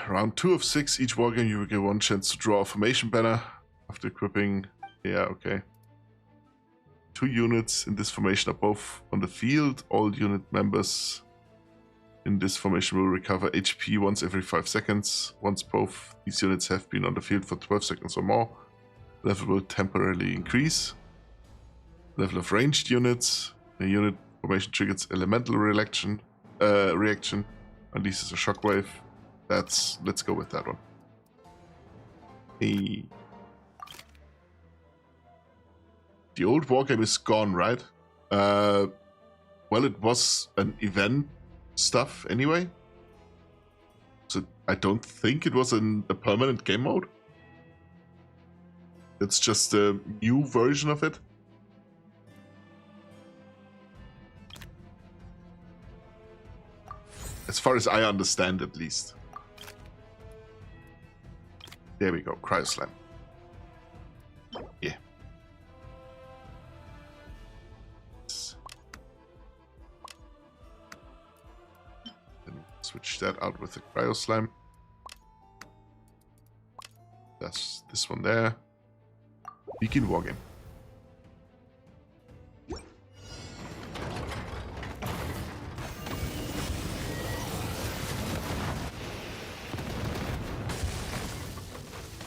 Round 2 of 6, each wargame you will get 1 chance to draw a formation banner after equipping. Yeah, okay. 2 units in this formation are both on the field. All unit members in this formation will recover HP once every 5 seconds. Once both these units have been on the field for 12 seconds or more, level will temporarily increase. Level of ranged units. The unit formation triggers elemental reaction, unleashes a shockwave. Let's go with that one. Hey. The old wargame is gone, right? Well, it was an event stuff anyway. So I don't think it was a permanent game mode. It's just a new version of it. As far as I understand, at least. There we go, Cryo Slam. Yeah. Then switch that out with the Cryo Slam. That's this one there. Begin wargame.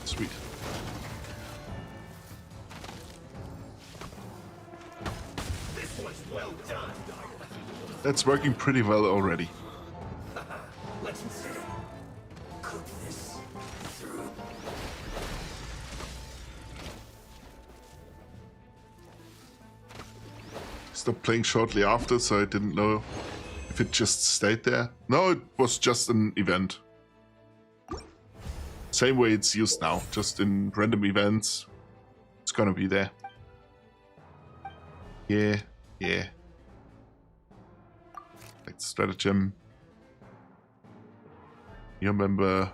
Sweet. This was well done. That's working pretty well already. Let's cook this through. Stopped playing shortly after, so I didn't know if it just stayed there. No, it was just an event. Same way it's used now, just in random events. It's gonna be there. Yeah, yeah. Like stratagem. Your member.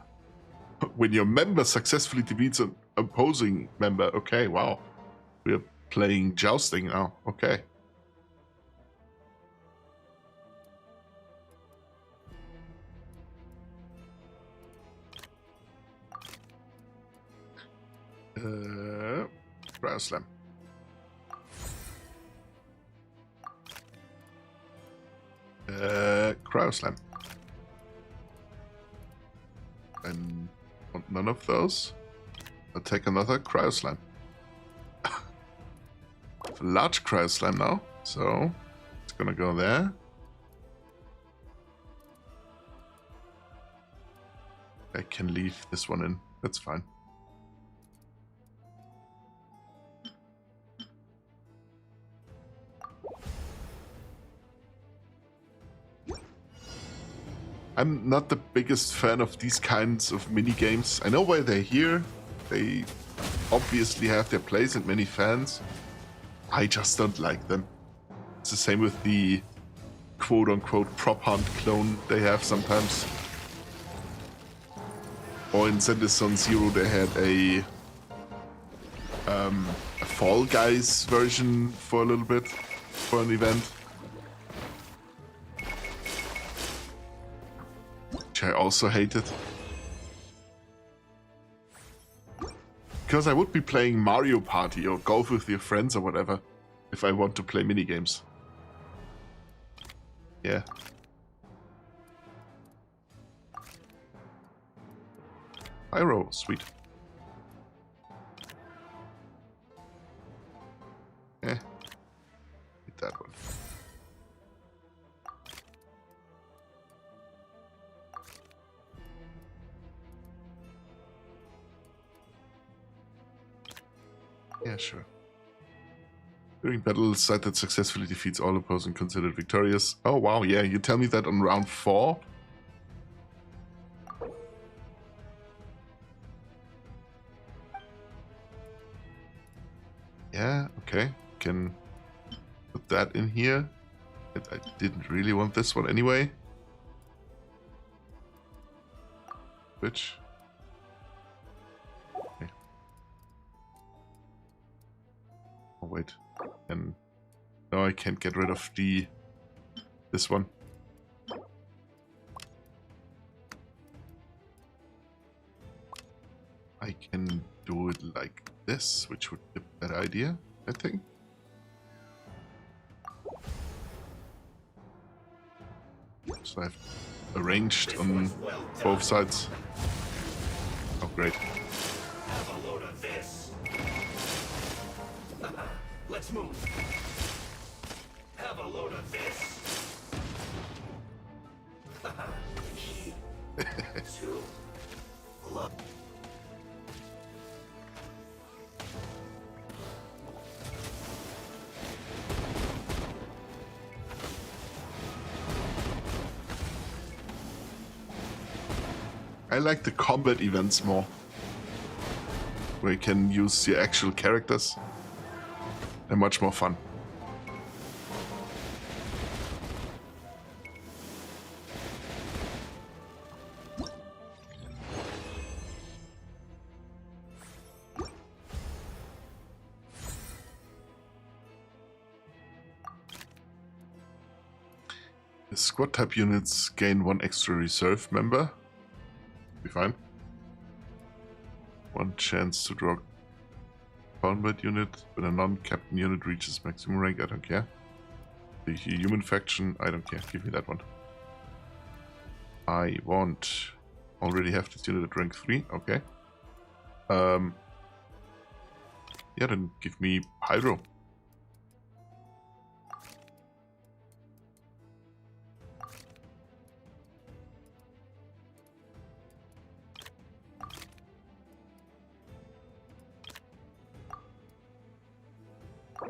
When your member successfully defeats an opposing member. Okay, wow. We're playing jousting now. Okay. Cryo Slam. Cryo Slam. And want none of those. I'll take another Cryo Slam. Large Cryo Slam now, so it's gonna go there. I can leave this one in. That's fine. I'm not the biggest fan of these kinds of mini games. I know why they're here. They obviously have their place and many fans. I just don't like them. It's the same with the quote-unquote prop hunt clone they have sometimes. Or in Zendeson Zero they had a Fall Guys version for a little bit, for an event. Which I also hated. Because I would be playing Mario Party or Golf with your friends or whatever if I want to play minigames. Yeah. Pyro, sweet. Hit that one. Yeah, sure. During battle, side that successfully defeats all opposing considered victorious. Oh wow, yeah, you tell me that on round 4? Yeah, okay. Can put that in here. I didn't really want this one anyway. Which? Okay. Oh wait. And no, I can't get rid of this one. I can do it like this, which would be a better idea, I think. So I've arranged on both sides. Oh, great. Have a load of this. Let's move. Have a load of this. Two. Look. I like the combat events more, where you can use your actual characters. They're much more fun. The squad type units gain 1 extra reserve member. Be fine. 1 chance to draw combat unit when a non-captain unit reaches maximum rank. I don't care. The human faction. I don't care. Give me that one. I want. Already have this unit at rank 3. Okay. Yeah, then give me Pyro.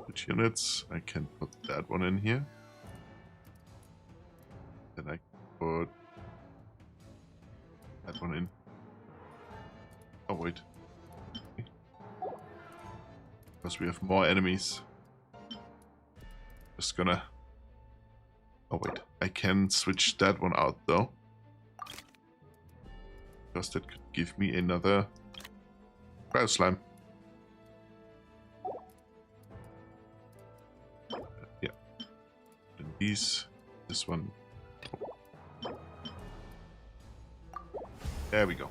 Which units? I can put that one in here. Then I can put that one in. Oh wait. Because we have more enemies. Just gonna Oh wait, I can switch that one out though. Because that could give me another cryo slime. Yeah. And this one. There we go.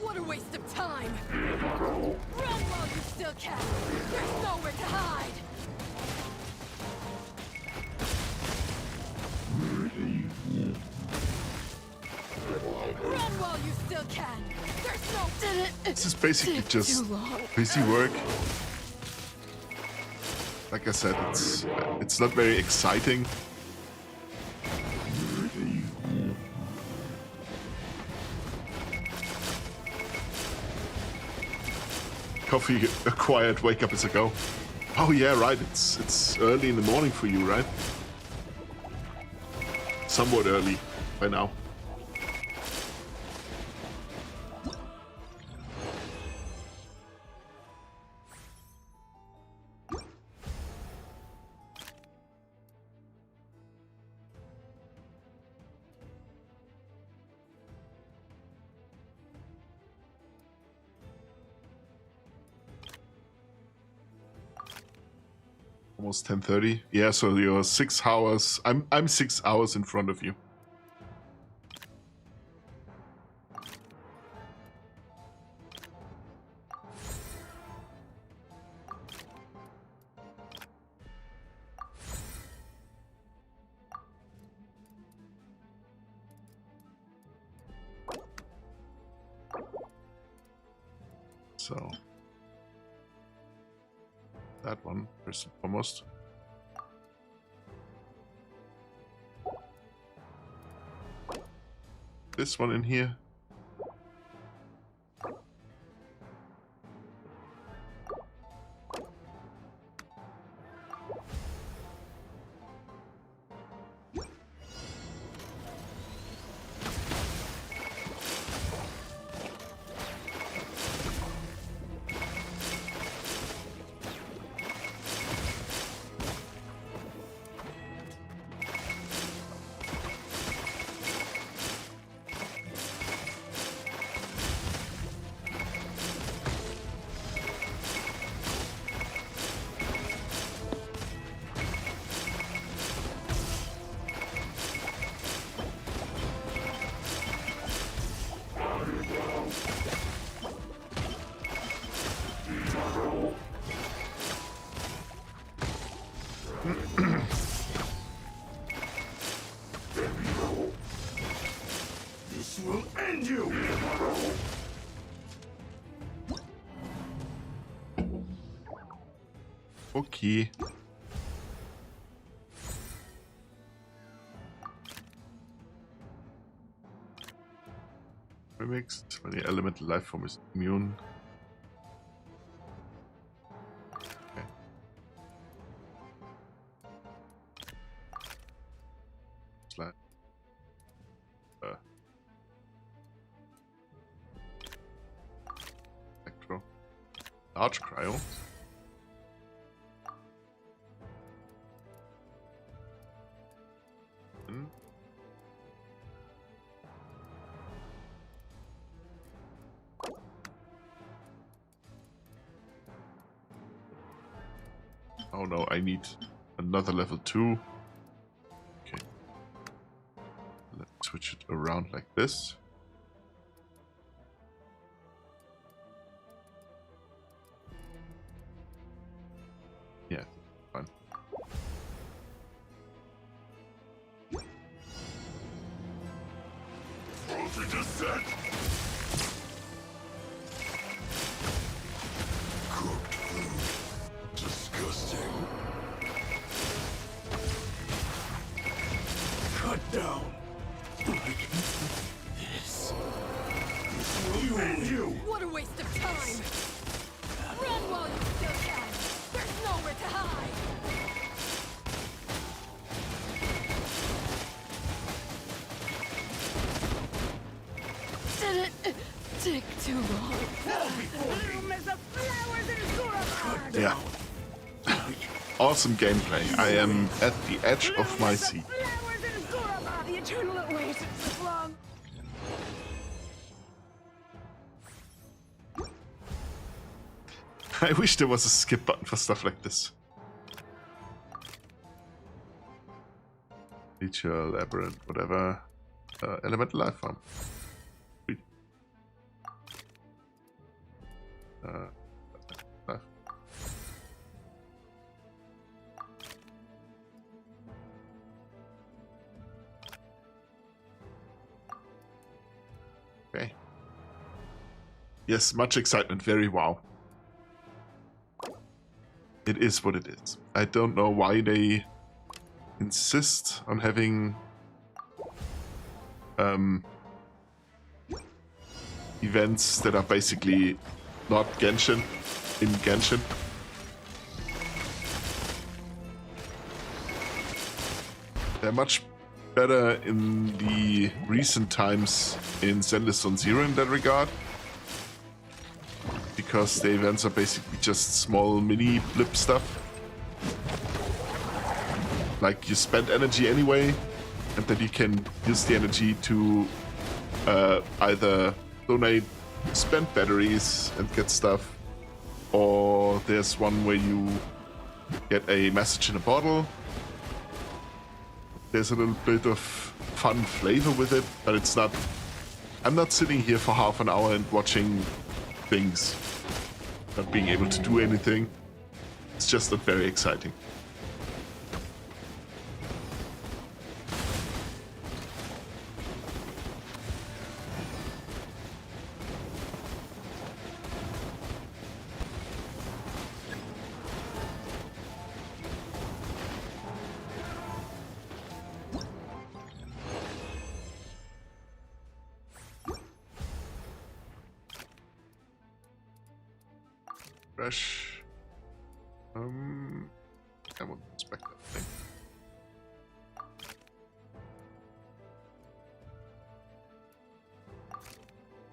What a waste of time! Run while you still can! There's nowhere to hide! Run while you still can! There's no... This is basically just too long. busy work. Like I said, it's not very exciting. Coffee acquired wake up is a go. Oh yeah, right. It's early in the morning for you, right? Somewhat early by now. Almost 10:30. Yeah, so you're 6 hours. I'm 6 hours in front of you. So that one, first and foremost. This one in here. This will end you! Okay. Remixed when the elemental life form is immune. Okay. Slide. Electro. Large cryo. Oh no, I need another level 2. Okay. Let's switch it around like this. Yeah, fine. Voltage is set! Cooked food. Disgusting. Cut down. This will end you! What a waste of time! Run while you still can! There's nowhere to hide! Did it take too long? Fall before me! Yeah. awesome gameplay. I am at the edge of my seat. Flowers and Goraba, the eternal oasis of love. I wish there was a skip button for stuff like this. Feature, labyrinth, whatever. Elemental life form. Sweet. Life. Okay. Yes, much excitement. Very wow. It is what it is. I don't know why they insist on having events that are basically not Genshin in Genshin. They're much better in the recent times in Zenless Zone Zero in that regard, because the events are basically just small mini blip stuff. Like, you spend energy anyway, and then you can use the energy to either donate spent batteries and get stuff, or there's one where you get a message in a bottle. There's a little bit of fun flavor with it, but it's not... I'm not sitting here for half an hour and watching things, not being able to do anything. It's just not very exciting. Fresh. I won't inspect that thing.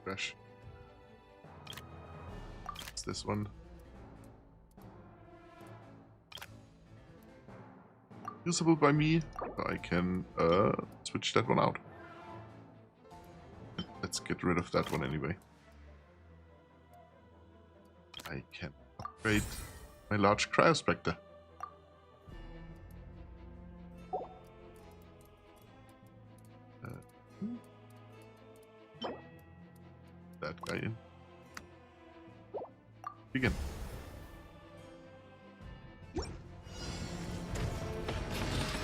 Fresh. What's this one? Usable by me. I can switch that one out. Let's get rid of that one anyway. I can upgrade my large cryospectre. That guy in. Begin.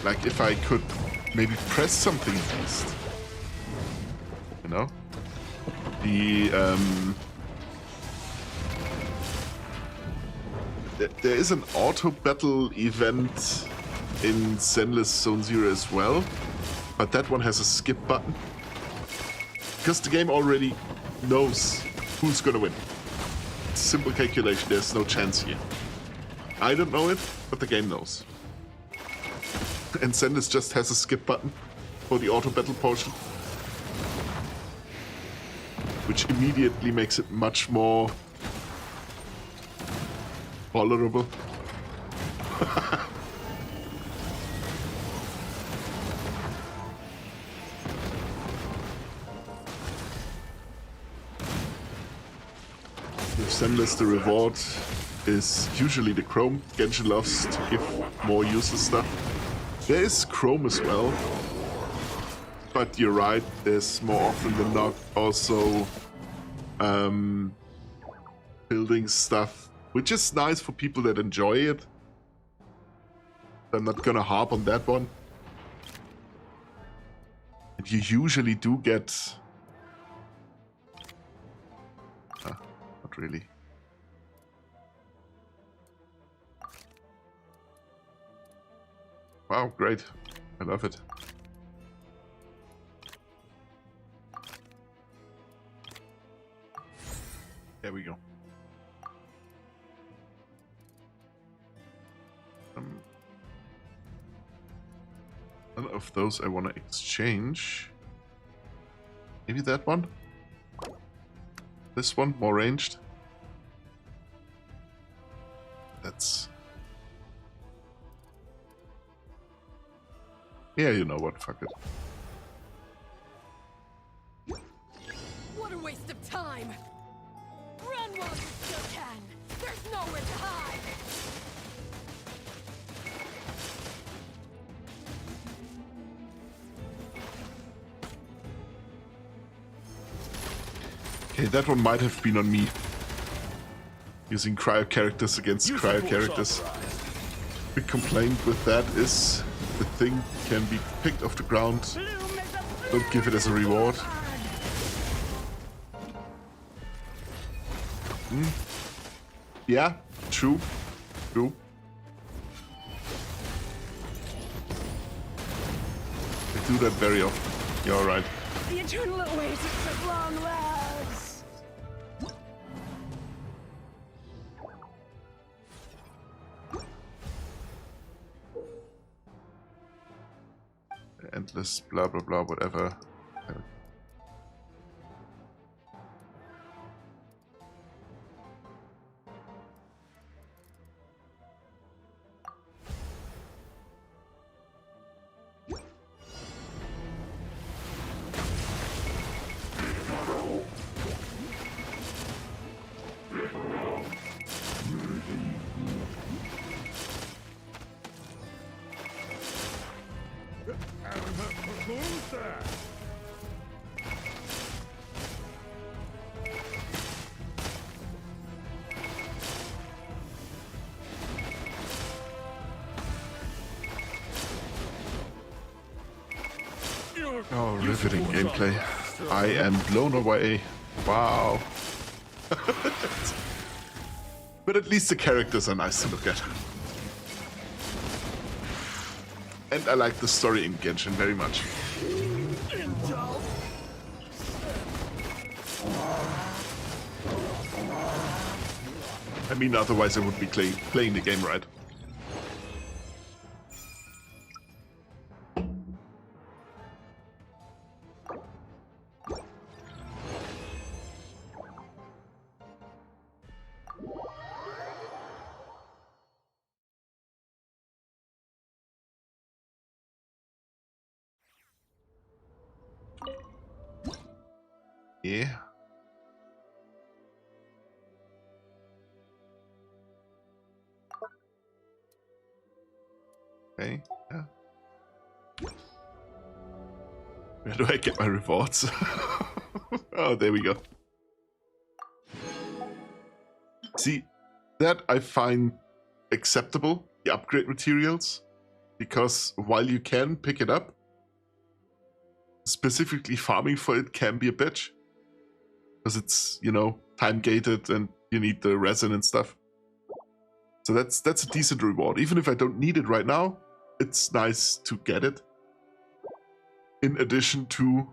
Like, if I could maybe press something at least. You know? There is an auto battle event in Zenless Zone Zero as well, but that one has a skip button. Because the game already knows who's gonna win. Simple calculation, there's no chance here. I don't know it, but the game knows. And Zenless just has a skip button for the auto battle portion, which immediately makes it much more tolerable. With Zenless, the reward is usually the Chrome. Genshin loves to give more user stuff. There is Chrome as well, but you're right, there's more often than not also building stuff, which is nice for people that enjoy it. I'm not gonna harp on that one. And you usually do get... not really. Wow, great. I love it. There we go. None of those I want to exchange. Maybe that one? This one, more ranged? That's Yeah, you know what, fuck it. What a waste of time! Run while you still can! There's nowhere to hide! Okay, that one might have been on me. Using cryo characters against cryo characters. Big complaint with that is the thing can be picked off the ground. Don't give it as a reward. Yeah, true. True. I do that very often. You're right. The eternal oasis of long lives! Endless blah blah blah whatever. Who's that? Oh, riveting gameplay. I am blown away. Wow. But at least the characters are nice to look at. And I like the story in Genshin very much. I mean, otherwise I would be playing the game right. Yeah. Okay, yeah. Where do I get my rewards? Oh, there we go. See, that I find acceptable, the upgrade materials, because while you can pick it up, specifically farming for it can be a bitch. Because it's, you know, time gated and you need the resin and stuff. So that's a decent reward. Even if I don't need it right now, it's nice to get it. In addition to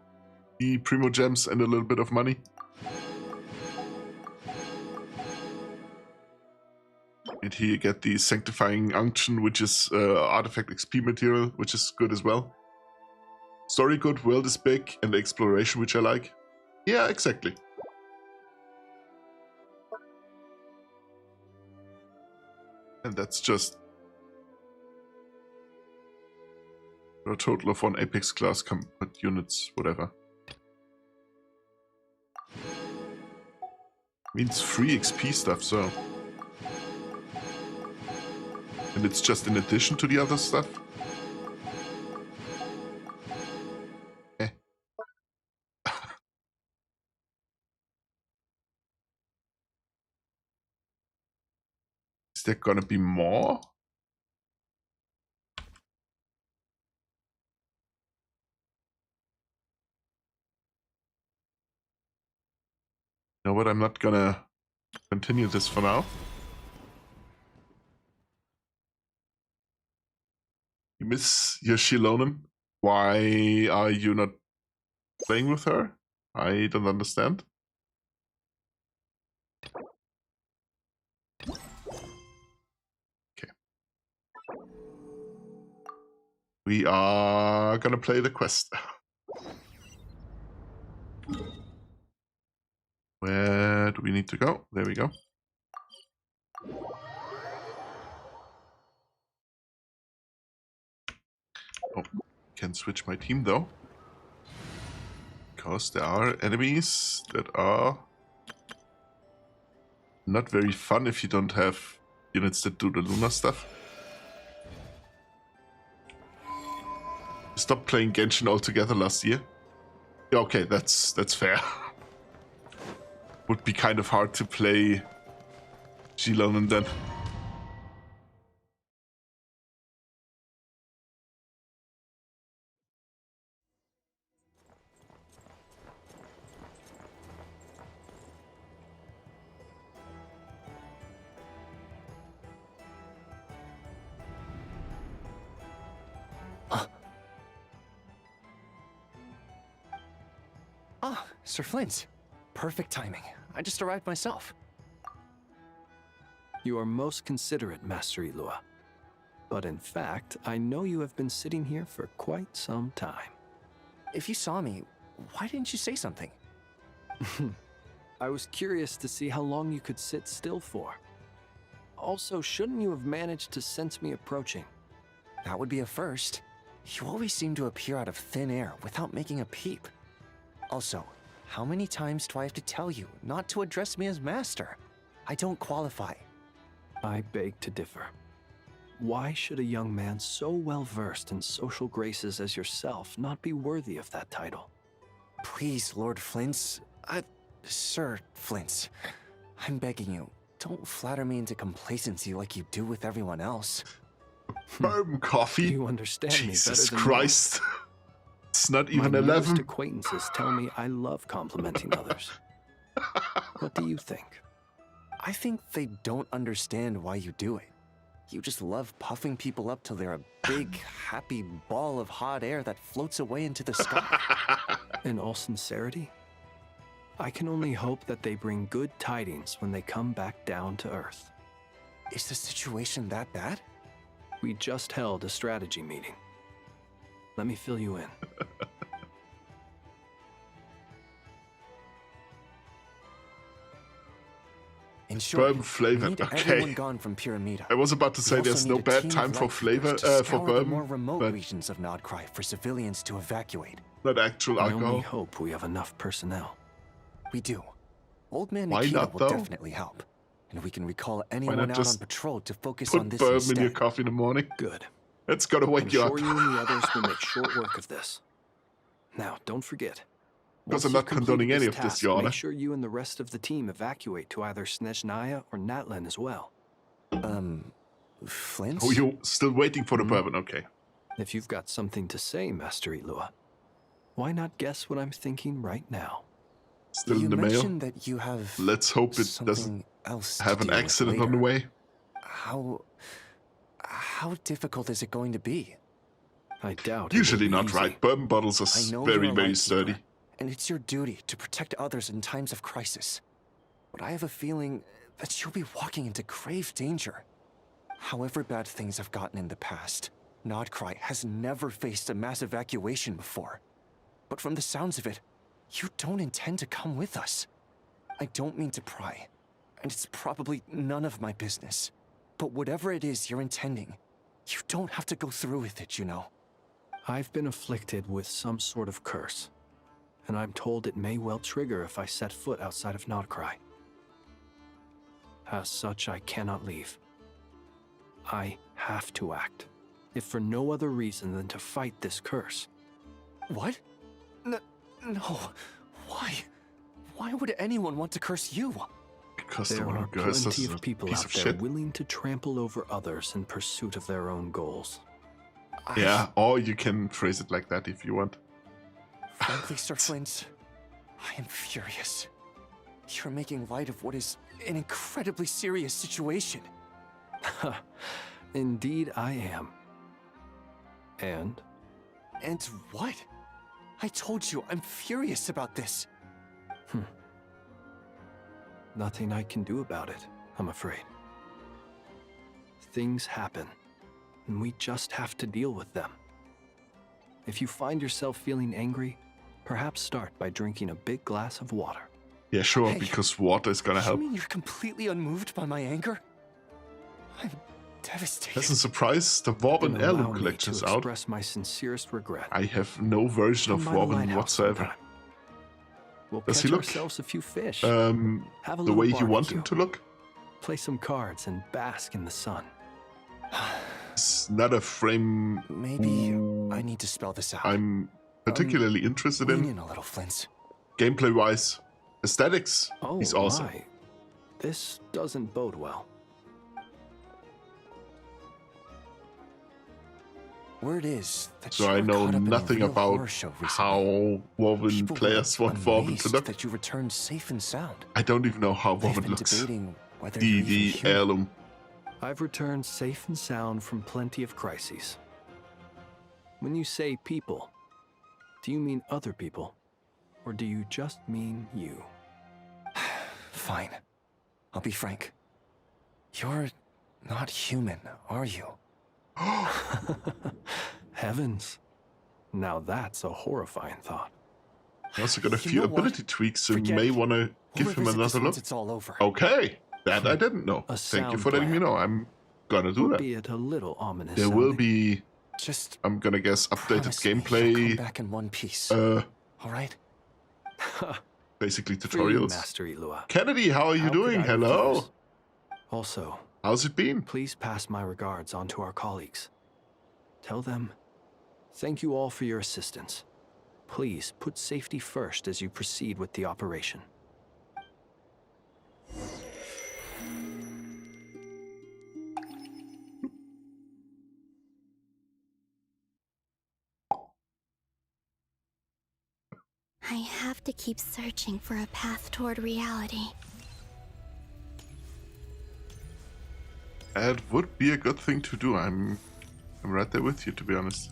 the Primo Gems and a little bit of money. And here you get the Sanctifying Unction, which is artifact XP material, which is good as well. Story good, world is big, and the exploration, which I like. Yeah, exactly. And that's just a total of 1 Apex class combat units, whatever. Means free XP stuff, so. And it's just in addition to the other stuff. Eh. Is there gonna be more? You know what, I'm not gonna continue this for now. You miss your Shilonem. Why are you not playing with her? I don't understand. Okay. We are gonna play the quest. Where do we need to go? There we go. Oh, can switch my team though. Because there are enemies that are not very fun if you don't have units that do the Luna stuff. Stopped playing Genshin altogether last year. Yeah, okay, that's fair. Would be kind of hard to play Gilon and then. Ah, Sir Flint. Perfect timing. I just arrived myself. You are most considerate, Master Ilua. But in fact, I know you have been sitting here for quite some time. If you saw me, why didn't you say something? I was curious to see how long you could sit still for. Also, shouldn't you have managed to sense me approaching? That would be a first. You always seem to appear out of thin air without making a peep. Also, how many times do I have to tell you not to address me as master? I don't qualify. I beg to differ. Why should a young man so well versed in social graces as yourself not be worthy of that title? Please, Lord Flint's... Sir Flint's. I'm begging you, don't flatter me into complacency like you do with everyone else. Bourbon coffee? You understand me better Jesus than Christ. It's not even My 11. newest acquaintances tell me I love complimenting others. What do you think? I think they don't understand why you do it. You just love puffing people up till they're a big, happy ball of hot air that floats away into the sky. In all sincerity, I can only hope that they bring good tidings when they come back down to Earth. Is the situation that bad? We just held a strategy meeting. Let me fill you in. In short, Bourbon flavored, we need okay. everyone gone from Pyramida. I was about to say We also there's no need a bad team time of for light flavor, keepers to for scour the bourbon, more remote but regions of Nodcry for civilians to evacuate. not actual I only alcohol. hope we have enough personnel. We do. Old Man Why Nikita not, will though? definitely help. And we can recall anyone out on just patrol to focus on Put this bourbon instead. in your coffee in the morning. Good. It's gotta I'm wake you sure up. you and the others will make short work of this. Now, don't forget. Because once I'm you've not condoning completed any this of this, task, Your Honor. Make sure you and the rest of the team evacuate to either Snezhnaya or Natlan as well. Flint? Oh, you're still waiting for the Mhm. bourbon, okay. If you've got something to say, Master Ilua, why not guess what I'm thinking right now? Still you in the mail. mentioned that you have Let's hope it something doesn't else to have an deal with accident on the later. way. How difficult is it going to be? I doubt. it will Usually be not easy. right. Bourbon bottles are I know very, you're a very lightkeeper, sturdy. and it's your duty to protect others in times of crisis. But I have a feeling that you'll be walking into grave danger. However bad things have gotten in the past, Nodcry has never faced a mass evacuation before. But from the sounds of it, you don't intend to come with us. I don't mean to pry, and it's probably none of my business. But whatever it is you're intending, you don't have to go through with it, you know. I've been afflicted with some sort of curse, and I'm told it may well trigger if I set foot outside of Nodcry. As such, I cannot leave. I have to act, if for no other reason than to fight this curse. What? No. Why? Why would anyone want to curse you? Because the There one are who curses plenty is a of people piece out of there shit. willing to trample over others in pursuit of their own goals. Yeah, or you can phrase it like that if you want. Frankly, Sir Flint, I am furious. You're making light of what is an incredibly serious situation. Indeed, I am. And And what? I told you, I'm furious about this. nothing I can do about it, I'm afraid. Things happen, and we just have to deal with them. If you find yourself feeling angry, perhaps start by drinking a big glass of water. Yeah, sure, Hey, because water is gonna You help. mean you're completely unmoved by my anger? devastating. As a surprise, the Warben Then Heirloom allow me collection to is out. express my sincerest regret. I have no version Come of by the Warben lighthouse whatsoever. sometime. We'll Does catch he look ourselves a few fish. the Have a little way you want him barbecue. to look? Play some cards and bask in the sun. It's not a frame Maybe I need to spell this out. I'm particularly interested Lean in. in a little, Flint. Gameplay-wise, aesthetics, Oh, he's awesome. my. This doesn't bode well. Word is that So you I were know caught up in a nothing real about horror show recently. how Warben People players were want Warben to amazed look. that you returned safe and sound. I don't even know how They've Warben been looks. debating whether The you're even human. heirloom. I've returned safe and sound from plenty of crises. When you say people, do you mean other people? Or do you just mean you? Fine. I'll be frank. You're not human, are you? Heavens. Now that's a horrifying thought. I also got a You few know what? ability tweaks, so you Forget may it. want to We'll give him revisit this another look. once it's all over. Okay, that I didn't know. A Thank you sound for letting me plan. know. I'm gonna do that. Albeit a little ominous. There will sounding. be, Just I'm gonna guess, updated promise me you'll come gameplay, back in one piece. uh, All right? basically For you, tutorials. Master Ilua. Kennedy, how are you How could doing? I Hello. refuse? Also, How's it been? please pass my regards on to our colleagues. Tell them, thank you all for your assistance. Please put safety first as you proceed with the operation. I have to keep searching for a path toward reality. That would be a good thing to do. I'm right there with you, to be honest.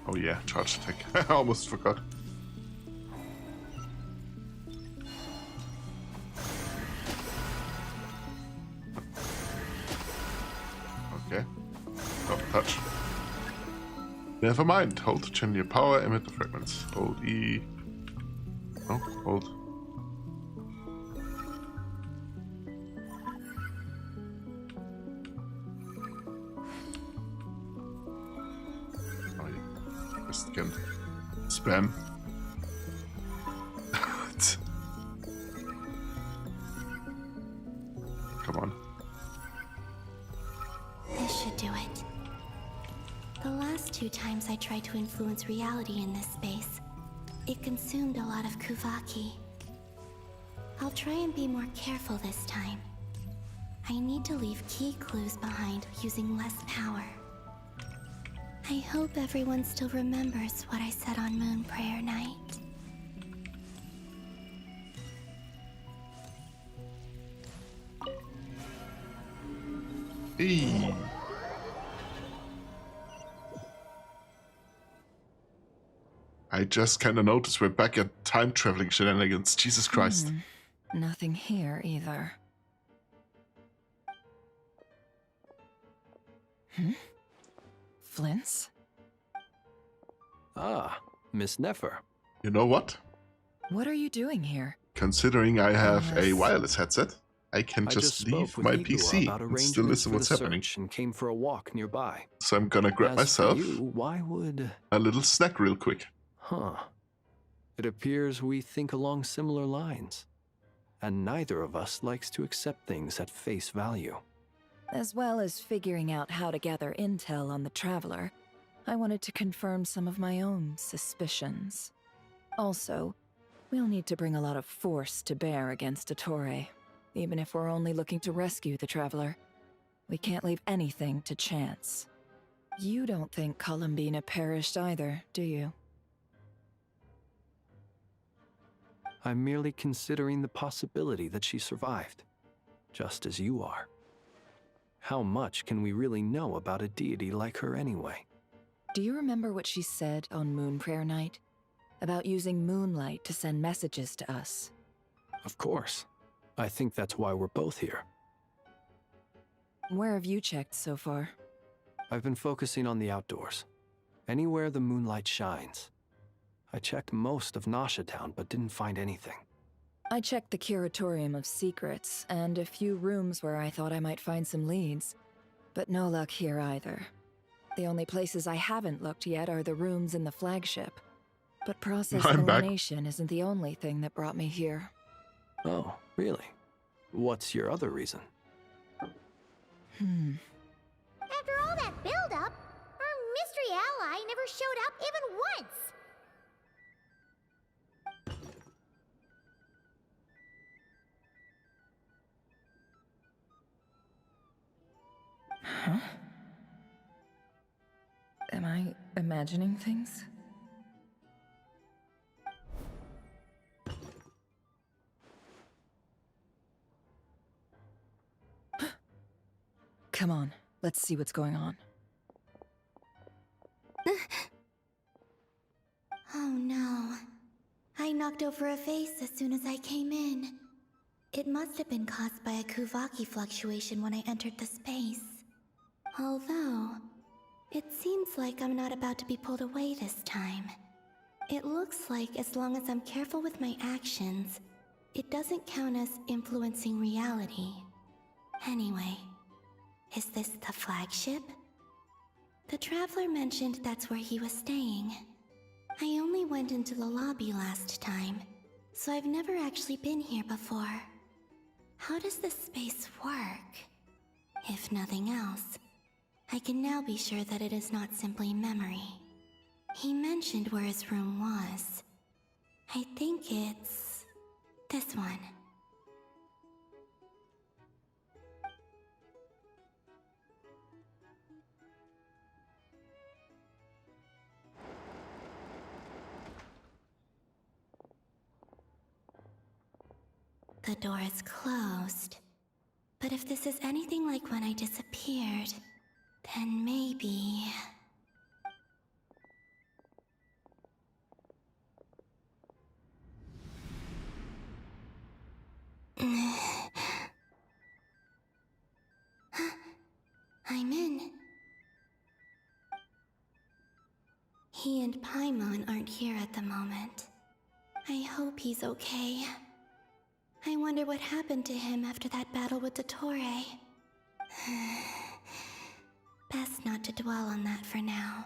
Oh yeah, charge attack. I almost forgot. Okay. Don't touch. Never mind. Hold to channel your power, emit the fragments. Hold E. No, hold. Oh, yeah. Just again. Spam. Come on. This should do it. The last 2 times I tried to influence reality in this space, it consumed a lot of Kuvaki. I'll try and be more careful this time. I need to leave key clues behind using less power. I hope everyone still remembers what I said on Moon Prayer Night. Hey. I just kind of noticed we're back at time traveling shenanigans. Jesus Christ. Nothing here either. Flint's? Ah, Miss Nefer. You know what? What are you doing here? Considering I have a Unless- wireless headset, I can I just spoke leave with my Igua PC about and still arrangements listen for what's the happening. search and came for a walk nearby. So I'm gonna grab As myself for you, why would... a little snack real quick. Huh. It appears we think along similar lines. And neither of us likes to accept things at face value. As well as figuring out how to gather intel on the Traveler, I wanted to confirm some of my own suspicions. Also, we'll need to bring a lot of force to bear against Ettore, even if we're only looking to rescue the Traveler. We can't leave anything to chance. You don't think Columbina perished either, do you? I'm merely considering the possibility that she survived, just as you are. How much can we really know about a deity like her anyway? Do you remember what she said on Moon Prayer Night? About using moonlight to send messages to us? Of course. I think that's why we're both here. Where have you checked so far? I've been focusing on the outdoors. Anywhere the moonlight shines. I checked most of Nasha Town, but didn't find anything. I checked the Curatorium of Secrets and a few rooms where I thought I might find some leads, but no luck here either. The only places I haven't looked yet are the rooms in the flagship. But process I'm back. elimination isn't the only thing that brought me here. Oh, really? What's your other reason? After all that build-up, our mystery ally never showed up even once. Huh? Am I imagining things? Come on, let's see what's going on. Oh no. I knocked over a vase as soon as I came in. It must have been caused by a Kuvaki fluctuation when I entered the space. Although, it seems like I'm not about to be pulled away this time. It looks like as long as I'm careful with my actions, it doesn't count as influencing reality. Anyway, is this the flagship? The Traveler mentioned that's where he was staying. I only went into the lobby last time, so I've never actually been here before. How does this space work? If nothing else, I can now be sure that it is not simply memory. He mentioned where his room was. I think it's this one. The door is closed. But if this is anything like when I disappeared, then maybe... I'm in. He and Paimon aren't here at the moment. I hope he's okay. I wonder what happened to him after that battle with Dottore. Best not to dwell on that for now.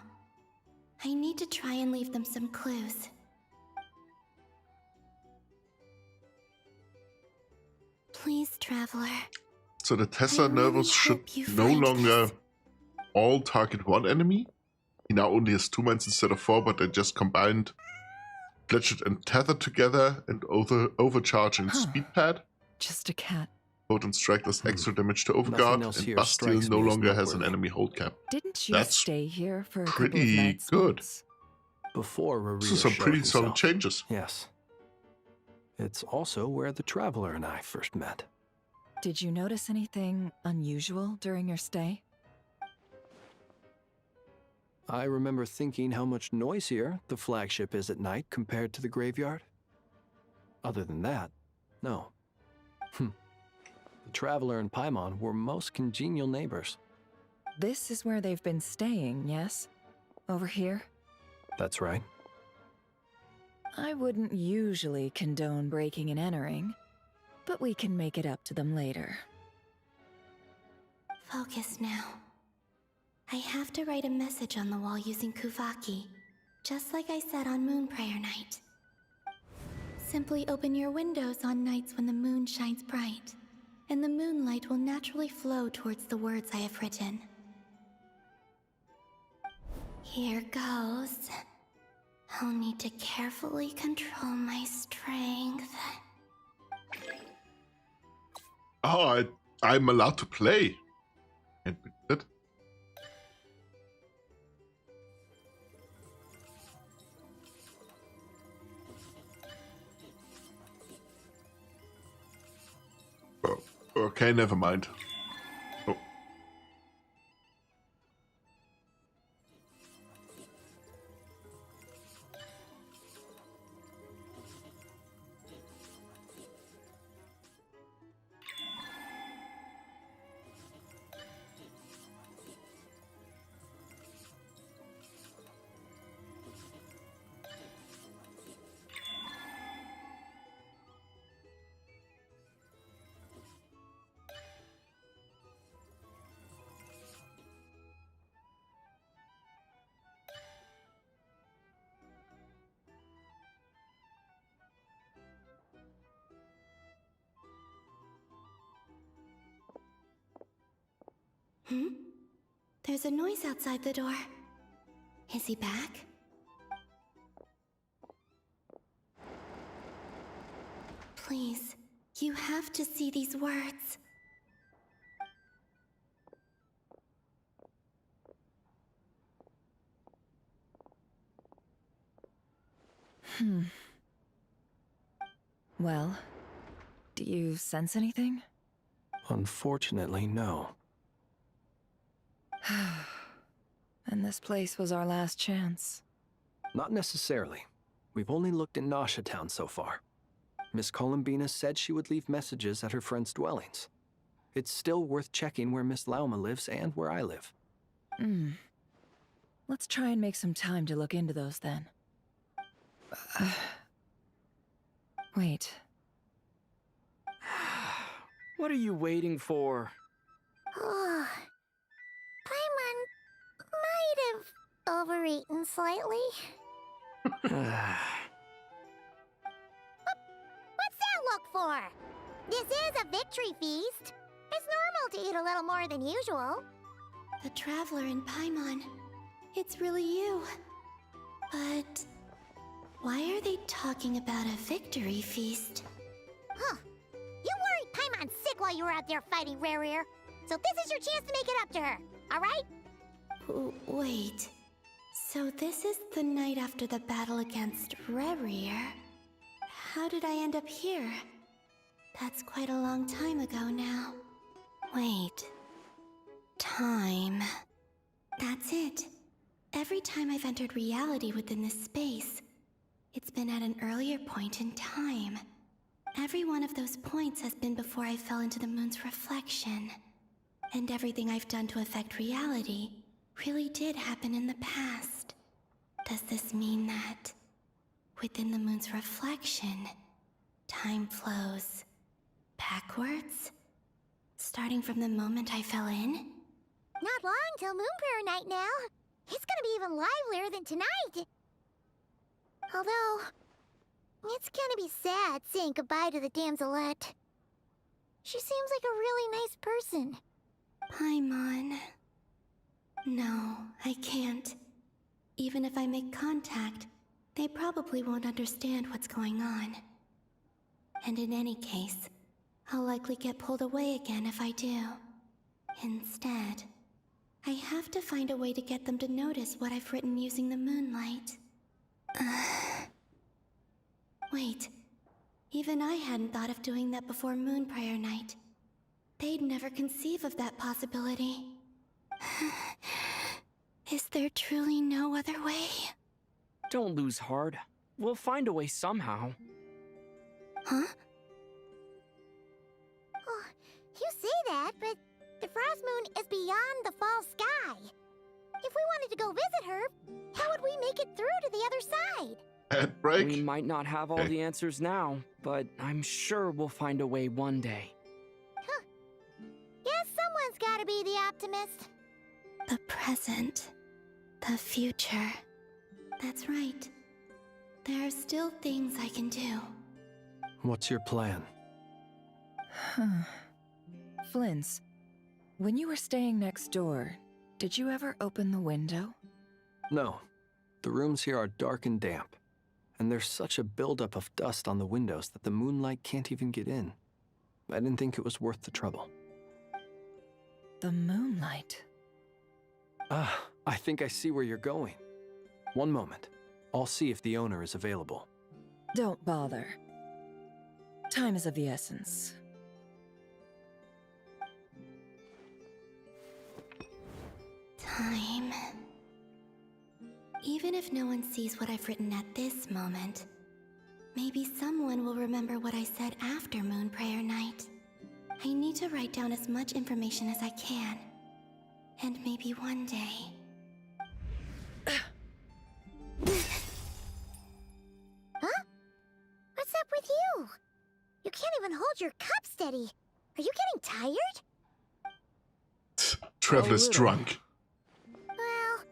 I need to try and leave them some clues. Please, Traveler. So the Tesla I really nervos should hope you no find longer this. all target one enemy. He now only has 2 minds instead of 4, but they just combined Glitched and Tethered together and overcharging Speed Pad. Just a cat. Potent Strike does extra damage to Nothing Overguard, else and here Bastille strikes no me as longer has an noteworthy. enemy hold cap. Didn't you That's stay here for a couple of pretty nights good. once? Before Raria This is some showed pretty solid himself. changes. Yes. It's also where the Traveler and I first met. Did you notice anything unusual during your stay? I remember thinking how much noisier the flagship is at night compared to the graveyard. Other than that, no. The Traveler and Paimon were most congenial neighbors. This is where they've been staying, yes? Over here? That's right. I wouldn't usually condone breaking and entering, but we can make it up to them later. Focus now. I have to write a message on the wall using Kuvaki, just like I said on Moon Prayer Night. Simply open your windows on nights when the moon shines bright, and the moonlight will naturally flow towards the words I have written. Here goes. I'll need to carefully control my strength. Oh, I'm allowed to play. Can't be good. Oh, okay, never mind. Oh. Hmm? There's a noise outside the door. Is he back? Please, you have to see these words. Well, do you sense anything? Unfortunately, no. And this place was our last chance. Not necessarily. We've only looked in Nasha Town so far. Miss Columbina said she would leave messages at her friends' dwellings. It's still worth checking where Miss Lauma lives and where I live. Let's try and make some time to look into those then. Wait. What are you waiting for? Oh, Paimon might have overeaten slightly. What's that look for? This is a victory feast. It's normal to eat a little more than usual. The Traveler in Paimon. It's really you. But why are they talking about a victory feast? Huh. You worried Paimon sick while you were out there fighting Rare. So this is your chance to make it up to her, alright? Wait. So this is the night after the battle against Rare. How did I end up here? That's quite a long time ago now. Wait. Time. That's it. Every time I've entered reality within this space, it's been at an earlier point in time. Every one of those points has been before I fell into the moon's reflection. And everything I've done to affect reality really did happen in the past. Does this mean that within the moon's reflection, time flows backwards? Starting from the moment I fell in? Not long till Moon Prayer Night now. It's gonna be even livelier than tonight. Although, it's gonna be sad saying goodbye to the damselette. She seems like a really nice person. Paimon. No, I can't. Even if I make contact, they probably won't understand what's going on. And in any case, I'll likely get pulled away again if I do. Instead, I have to find a way to get them to notice what I've written using the moonlight. Wait, even I hadn't thought of doing that before Moon Prayer Night. They'd never conceive of that possibility. Is there truly no other way? Don't lose heart. We'll find a way somehow. Huh? Oh, you say that, but the Frost Moon is beyond the fall sky. If we wanted to go visit her, how would we make it through to the other side? Ad break. We might not have all the answers now, but I'm sure we'll find a way one day. Huh. Guess someone's gotta be the optimist. The present. The future. That's right. There are still things I can do. What's your plan? Flint's, when you were staying next door, did you ever open the window? No. The rooms here are dark and damp. And there's such a buildup of dust on the windows that the moonlight can't even get in. I didn't think it was worth the trouble. The moonlight. Ah, I think I see where you're going. One moment. I'll see if the owner is available. Don't bother. Time is of the essence. Time. Even if no one sees what I've written at this moment, maybe someone will remember what I said after Moon Prayer Night. I need to write down as much information as I can. And maybe one day... Huh? What's up with you? You can't even hold your cup steady. Are you getting tired? Traveler's drunk. Well,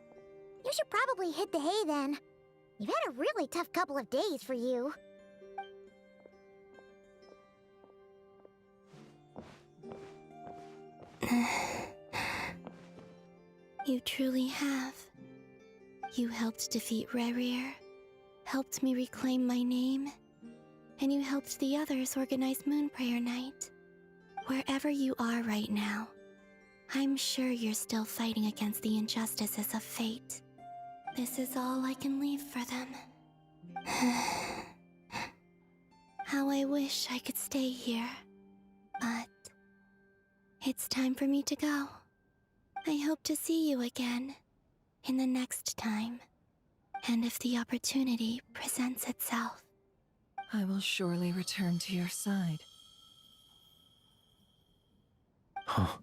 you should probably hit the hay then. You've had a really tough couple of days for you. You truly have. You helped defeat Rerir, helped me reclaim my name, and you helped the others organize Moon Prayer Night. Wherever you are right now, I'm sure you're still fighting against the injustices of fate. This is all I can leave for them. How I wish I could stay here. But it's time for me to go. I hope to see you again in the next time. And if the opportunity presents itself. I will surely return to your side. Huh.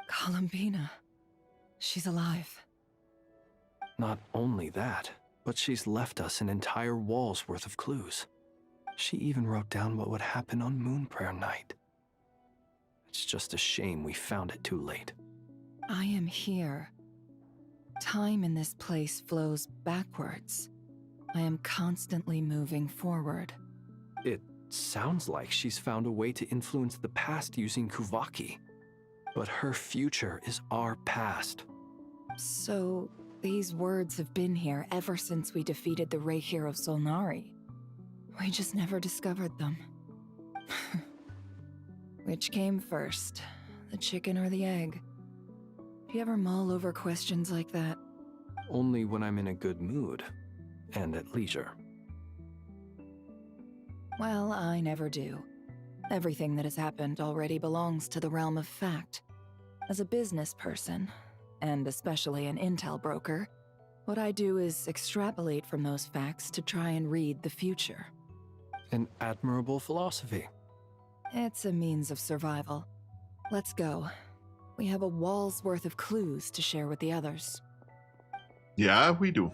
Columbina. She's alive. Not only that, but she's left us an entire wall's worth of clues. She even wrote down what would happen on Moon Prayer Night. It's just a shame we found it too late. I am here. Time in this place flows backwards. I am constantly moving forward. It sounds like she's found a way to influence the past using Kuvaki. But her future is our past. So, these words have been here ever since we defeated the Reihir of Solnari. We just never discovered them. Which came first, the chicken or the egg? Do you ever mull over questions like that? Only when I'm in a good mood, and at leisure. Well, I never do. Everything that has happened already belongs to the realm of fact. As a business person, and especially an intel broker, what I do is extrapolate from those facts to try and read the future. An admirable philosophy. It's a means of survival. Let's go. We have a wall's worth of clues to share with the others. Yeah, we do.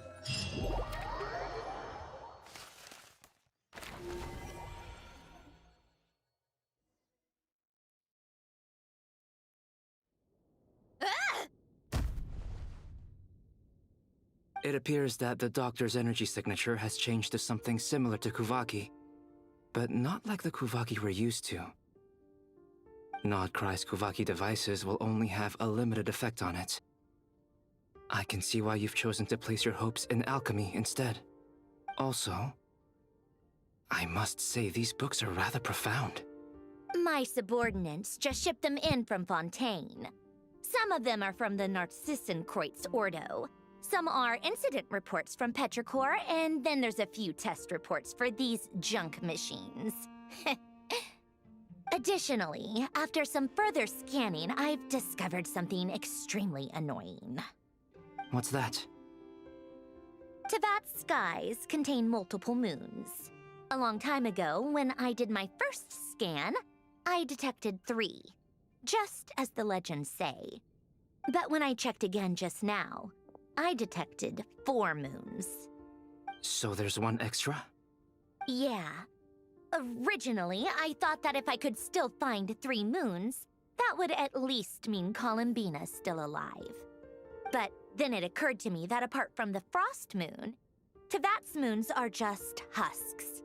It appears that the doctor's energy signature has changed to something similar to Kuvaki, but not like the Kuvaki we're used to. Nodcry's Kuvaki devices will only have a limited effect on it. I can see why you've chosen to place your hopes in alchemy instead. Also, I must say these books are rather profound. My subordinates just shipped them in from Fontaine. Some of them are from the Narcissenkreuz Ordo. Some are incident reports from Petrichor, and then there's a few test reports for these junk machines. Additionally, after some further scanning, I've discovered something extremely annoying. What's that? Tevat's skies contain multiple moons. A long time ago, when I did my first scan, I detected 3, just as the legends say. But when I checked again just now, I detected 4 moons. So there's one extra? Yeah. Originally, I thought that if I could still find 3 moons, that would at least mean Columbina's still alive. But then it occurred to me that apart from the Frost Moon, Tevat's moons are just husks.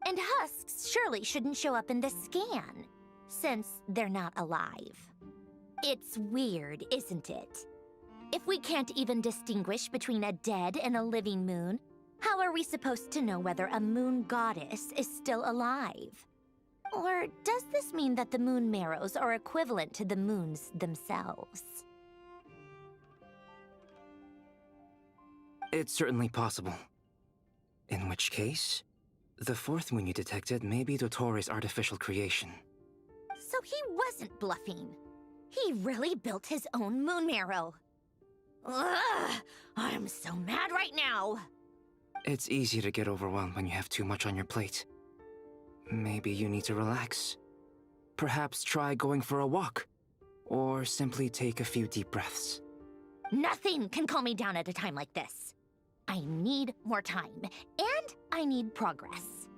And husks surely shouldn't show up in the scan, since they're not alive. It's weird, isn't it? If we can't even distinguish between a dead and a living moon, how are we supposed to know whether a moon goddess is still alive? Or does this mean that the moon marrows are equivalent to the moons themselves? It's certainly possible. In which case, the 4th moon you detected may be Dottores' artificial creation. So he wasn't bluffing. He really built his own moon marrow. Ugh! I'm so mad right now! It's easy to get overwhelmed when you have too much on your plate. Maybe you need to relax. Perhaps try going for a walk. Or simply take a few deep breaths. Nothing can calm me down at a time like this. I need more time, and I need progress.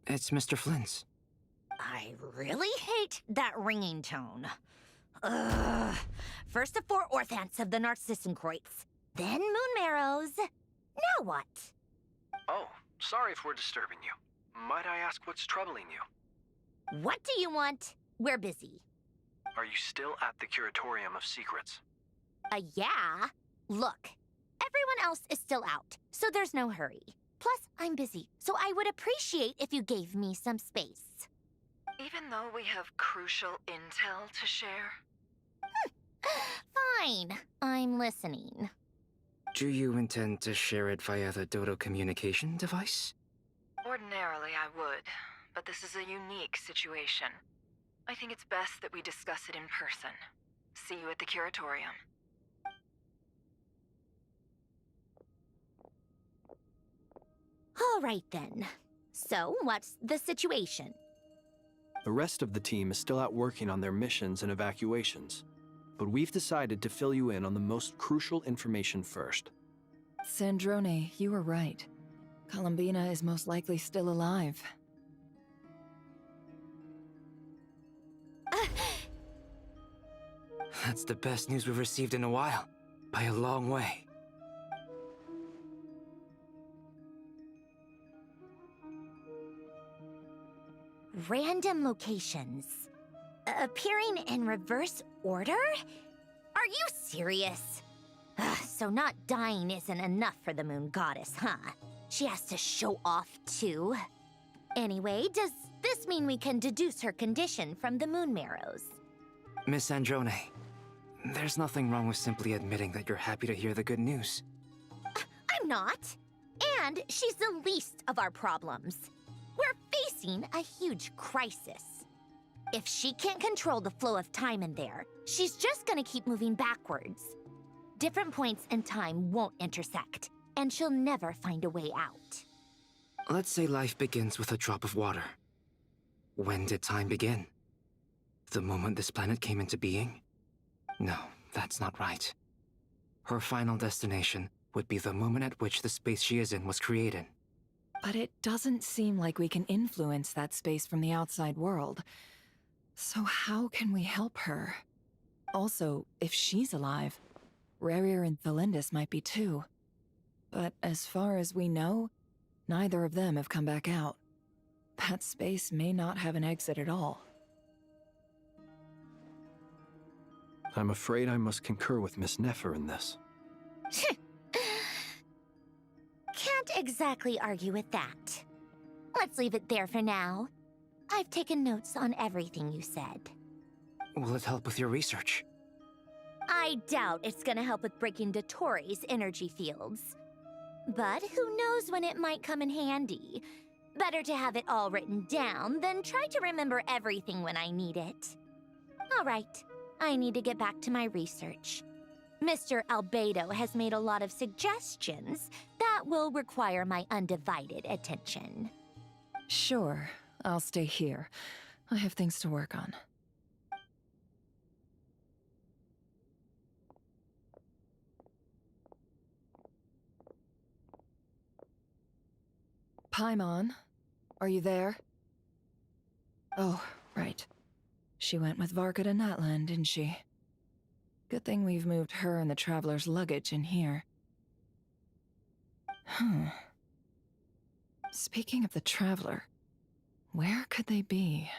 It's Mr. Flynn's. I really hate that ringing tone. Ugh. First the 4 orthants of the Narcissenkreuz, then moon marrow, Now what? Oh, sorry if we're disturbing you. Might I ask what's troubling you? What do you want? We're busy. Are you still at the Curatorium of Secrets? Yeah. Look, everyone else is still out, so there's no hurry. Plus, I'm busy, so I would appreciate if you gave me some space. Even though we have crucial intel to share? Fine, I'm listening. Do you intend to share it via the Dodo communication device? Ordinarily, I would, but this is a unique situation. I think it's best that we discuss it in person. See you at the Curatorium. All right then. So, what's the situation? The rest of the team is still out working on their missions and evacuations, but we've decided to fill you in on the most crucial information first. Sandrone, you were right. Columbina is most likely still alive. That's the best news we've received in a while, by a long way. Random locations. Appearing in reverse order? Are you serious? So not dying isn't enough for the moon goddess, huh? She has to show off too. Anyway, does this mean we can deduce her condition from the moon marrows? Miss Androne, there's nothing wrong with simply admitting that you're happy to hear the good news. I'm not. And she's the least of our problems. We're facing a huge crisis. If she can't control the flow of time in there, she's just gonna keep moving backwards. Different points in time won't intersect, and she'll never find a way out. Let's say life begins with a drop of water. When did time begin? The moment this planet came into being? No, that's not right. Her final destination would be the moment at which the space she is in was created. But it doesn't seem like we can influence that space from the outside world. So how can we help her? Also, if she's alive, Rerir and Thalindus might be too. But as far as we know, neither of them have come back out. That space may not have an exit at all. I'm afraid I must concur with Miss Nefer in this. Can't exactly argue with that. Let's leave it there for now. I've taken notes on everything you said. Will it help with your research? I doubt it's gonna help with breaking Dotori's energy fields. But who knows when it might come in handy. Better to have it all written down than try to remember everything when I need it. All right, I need to get back to my research. Mr. Albedo has made a lot of suggestions that will require my undivided attention. Sure, I'll stay here. I have things to work on. Paimon, are you there? Oh, right. She went with Varka to Natlan, didn't she? Good thing we've moved her and the Traveler's luggage in here. Speaking of the Traveler, where could they be?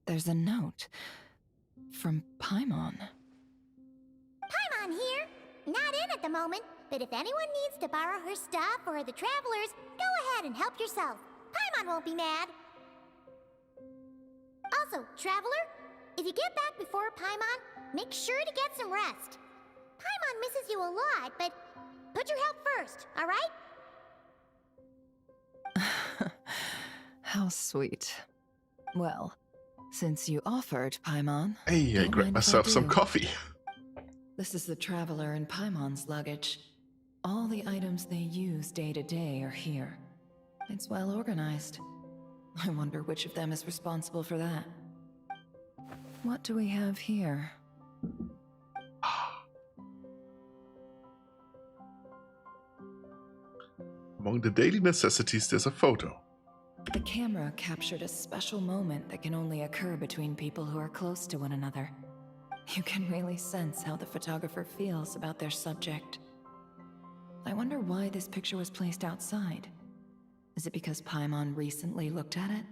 There's a note from Paimon. Paimon here. Not in at the moment, but if anyone needs to borrow her stuff or the Travelers, go ahead and help yourself. Paimon won't be mad. Also, Traveler, if you get back before Paimon, make sure to get some rest. Paimon misses you a lot, but put your health first, all right? How sweet. Well, since you offered, Paimon... Hey, I grabbed myself some coffee. This is the Traveler and Paimon's luggage. All the items they use day to day are here. It's well organized. I wonder which of them is responsible for that. What do we have here? Among the daily necessities, there's a photo. The camera captured a special moment that can only occur between people who are close to one another. You can really sense how the photographer feels about their subject. I wonder why this picture was placed outside. Is it because Paimon recently looked at it?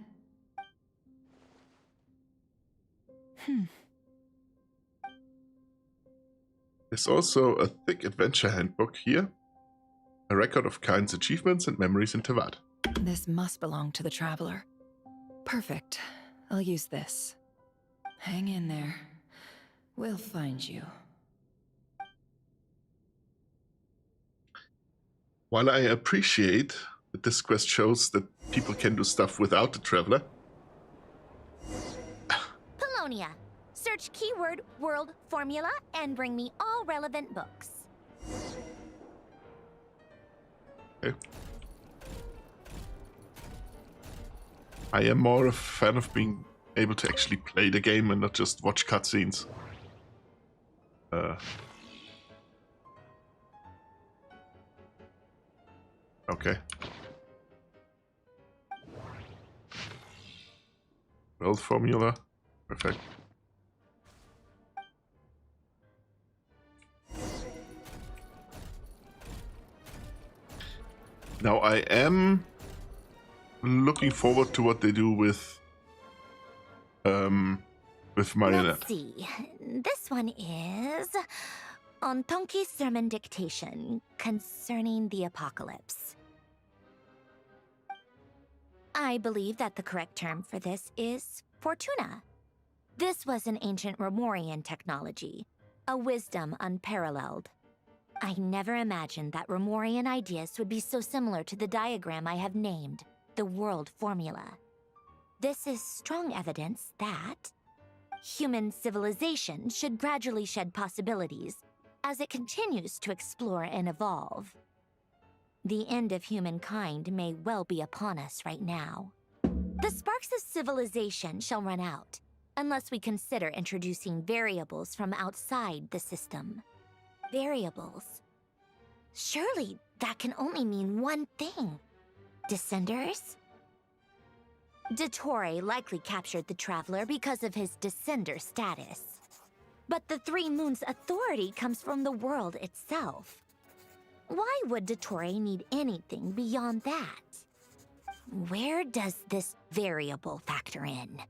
There's also a thick adventure handbook here. A record of Kain's achievements and memories in Tevat. This must belong to the Traveler. Perfect. I'll use this. Hang in there. We'll find you. While I appreciate that this quest shows that people can do stuff without the Traveler, Polonia. Search keyword world formula and bring me all relevant books. okay. I am more a fan of being able to actually play the game and not just watch cutscenes. Okay. World formula. Perfect. Now I am looking forward to what they do with Marionette. Let's see. This one is on Tonki's sermon dictation concerning the apocalypse. I believe that the correct term for this is Fortuna. This was an ancient Romorian technology, a wisdom unparalleled. I never imagined that Romorian ideas would be so similar to the diagram I have named, the world formula. This is strong evidence that human civilization should gradually shed possibilities as it continues to explore and evolve. The end of humankind may well be upon us right now. The sparks of civilization shall run out, unless we consider introducing variables from outside the system. Variables. Surely that can only mean one thing. Descenders? Dottore likely captured the Traveler because of his descender status. But the Three Moons' authority comes from the world itself. Why would Dottore need anything beyond that? Where does this variable factor in?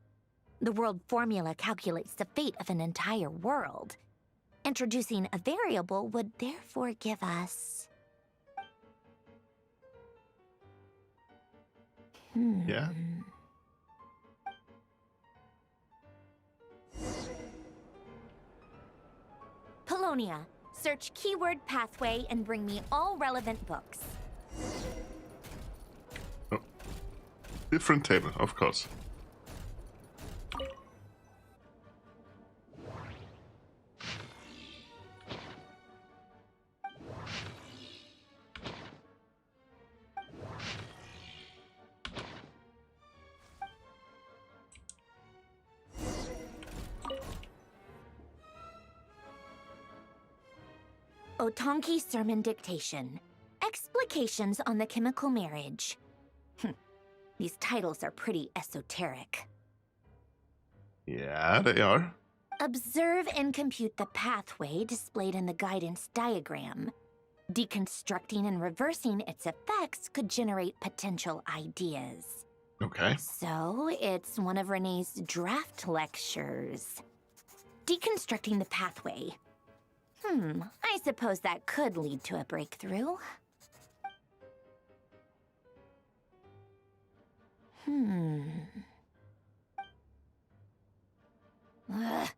The world formula calculates the fate of an entire world. Introducing a variable would therefore give us... Yeah. Polonia, search keyword pathway and bring me all relevant books. Oh. Different table, of course. Otonki sermon dictation. Explications on the chemical marriage. These titles are pretty esoteric. Yeah, they are. Observe and compute the pathway displayed in the guidance diagram. Deconstructing and reversing its effects could generate potential ideas. Okay. So, it's one of Renee's draft lectures. Deconstructing the pathway. I suppose that could lead to a breakthrough.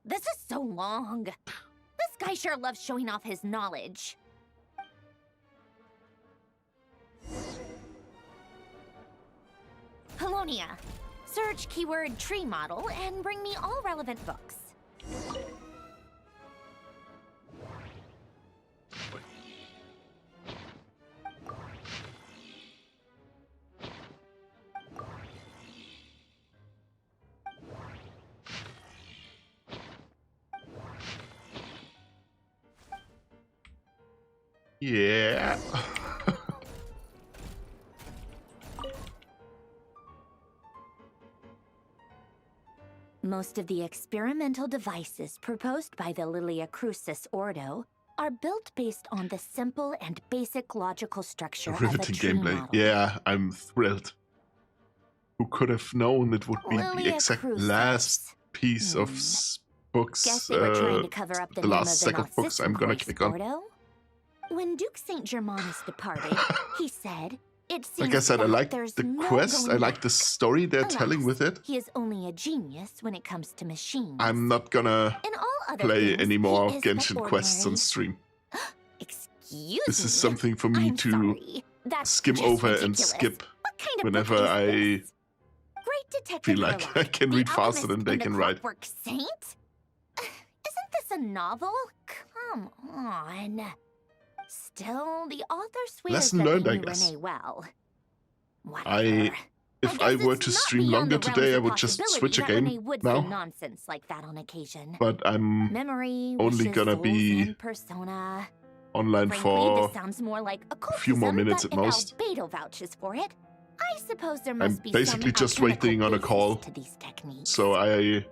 This is so long. This guy sure loves showing off his knowledge. Polonia, search keyword tree model and bring me all relevant books. Yeah. Most of the experimental devices proposed by the Lilia Crucis Ordo are built based on the simple and basic logical structure of a Riveting tree gameplay. model. Yeah, I'm thrilled. Who could have known it would be the Lilia exact Crusoe. last piece of books, Guess they were trying to cover up the name last of the stack of not books I'm gonna kick on. Sporto. When Duke St. Germanus departed, he said, "It seems Like I said, I that like there's the no quest, I going like back." the story they're telling with it. He is only a genius when it comes to machines. I'm not gonna In all other play things, any more he is but Genshin quests on ordinary. stream. Excuse This is me. something for me I'm to sorry. That's skim just over and ridiculous. skip What kind of whenever book is I this? Great Detective feel like Herlock, I can the read faster than Alchemist they and the can write. Clockwork Saint? Isn't this a novel? Come on. Still, the author swears Lesson that learned, they I knew guess. Renee well. If I were to stream longer today, I would just switch a game Renee would say now. nonsense like that on occasion. But I'm Memory, only wishes, gonna souls, be and persona. online Frankly, for this sounds more like a few more occultism, minutes but at most. if Albedo vouches for it, I suppose there I'm must be basically some just waiting on a alchemical call. basis to these techniques. So I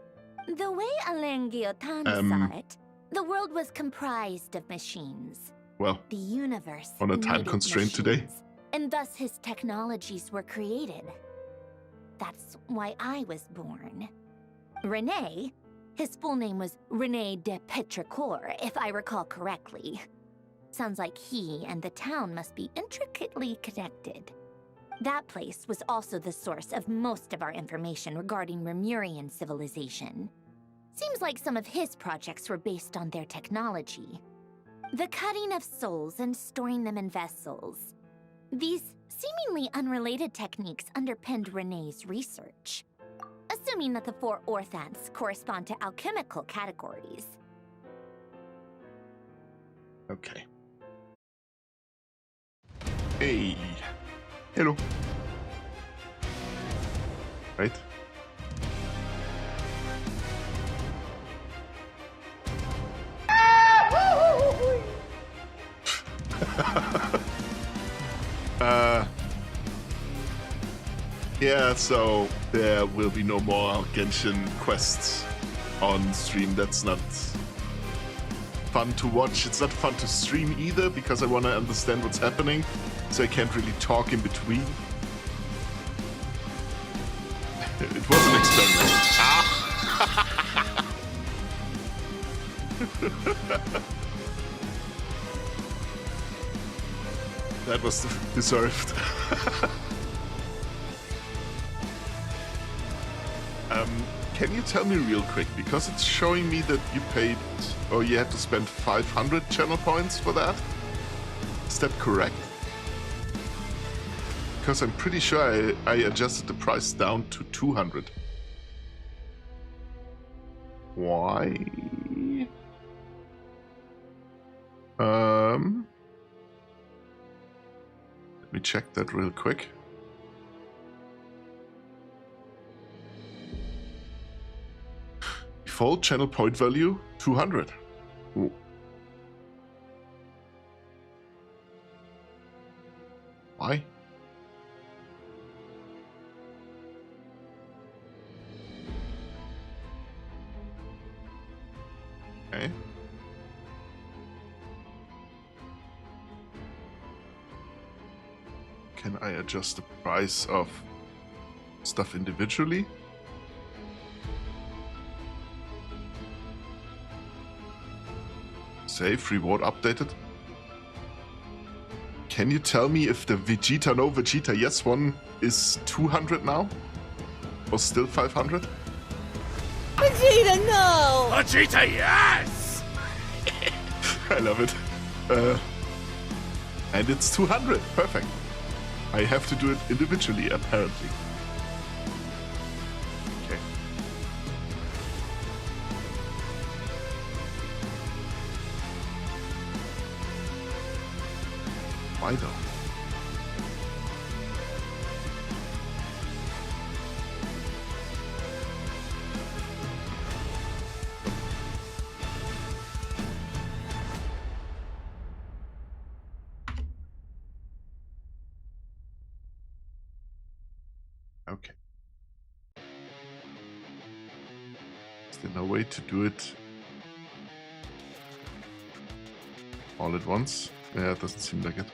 The way Alain Guillotin saw it, the world was comprised of machines. well, The universe on a time needed constraint today. machines, and thus his technologies were created. That's why I was born. René, his full name was René de Petrichor, if I recall correctly. Sounds like he and the town must be intricately connected. That place was also the source of most of our information regarding Remurian civilization. Seems like some of his projects were based on their technology. The cutting of souls and storing them in vessels. These seemingly unrelated techniques underpinned René's research. Assuming that the 4 orthants correspond to alchemical categories. Okay. Hey. Hello. Right? Yeah, so there will be no more Genshin quests on stream. That's not fun to watch. It's not fun to stream either because I want to understand what's happening, so I can't really talk in between. It was an experiment. That was deserved. Can you tell me real quick, because it's showing me that you paid, or you had to spend 500 channel points for that? Is that correct? Because I'm pretty sure I adjusted the price down to 200. Why? Let me check that real quick. Default channel point value 200. Ooh. Why? Okay. Can I adjust the price of stuff individually? Save, reward updated. Can you tell me if the Vegeta no Vegeta yes one is 200 now? Or still 500? Vegeta, no! Vegeta, yes! I love it. And it's 200. Perfect. I have to do it individually, apparently. Okay. Why though? Okay. Is there no way to do it all at once. Yeah, it doesn't seem like it.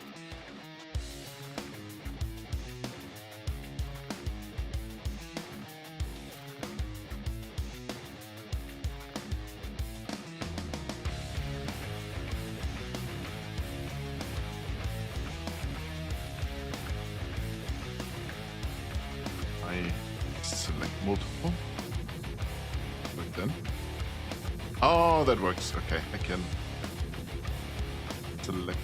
I select multiple. Like then. Oh, that works. Okay, I can select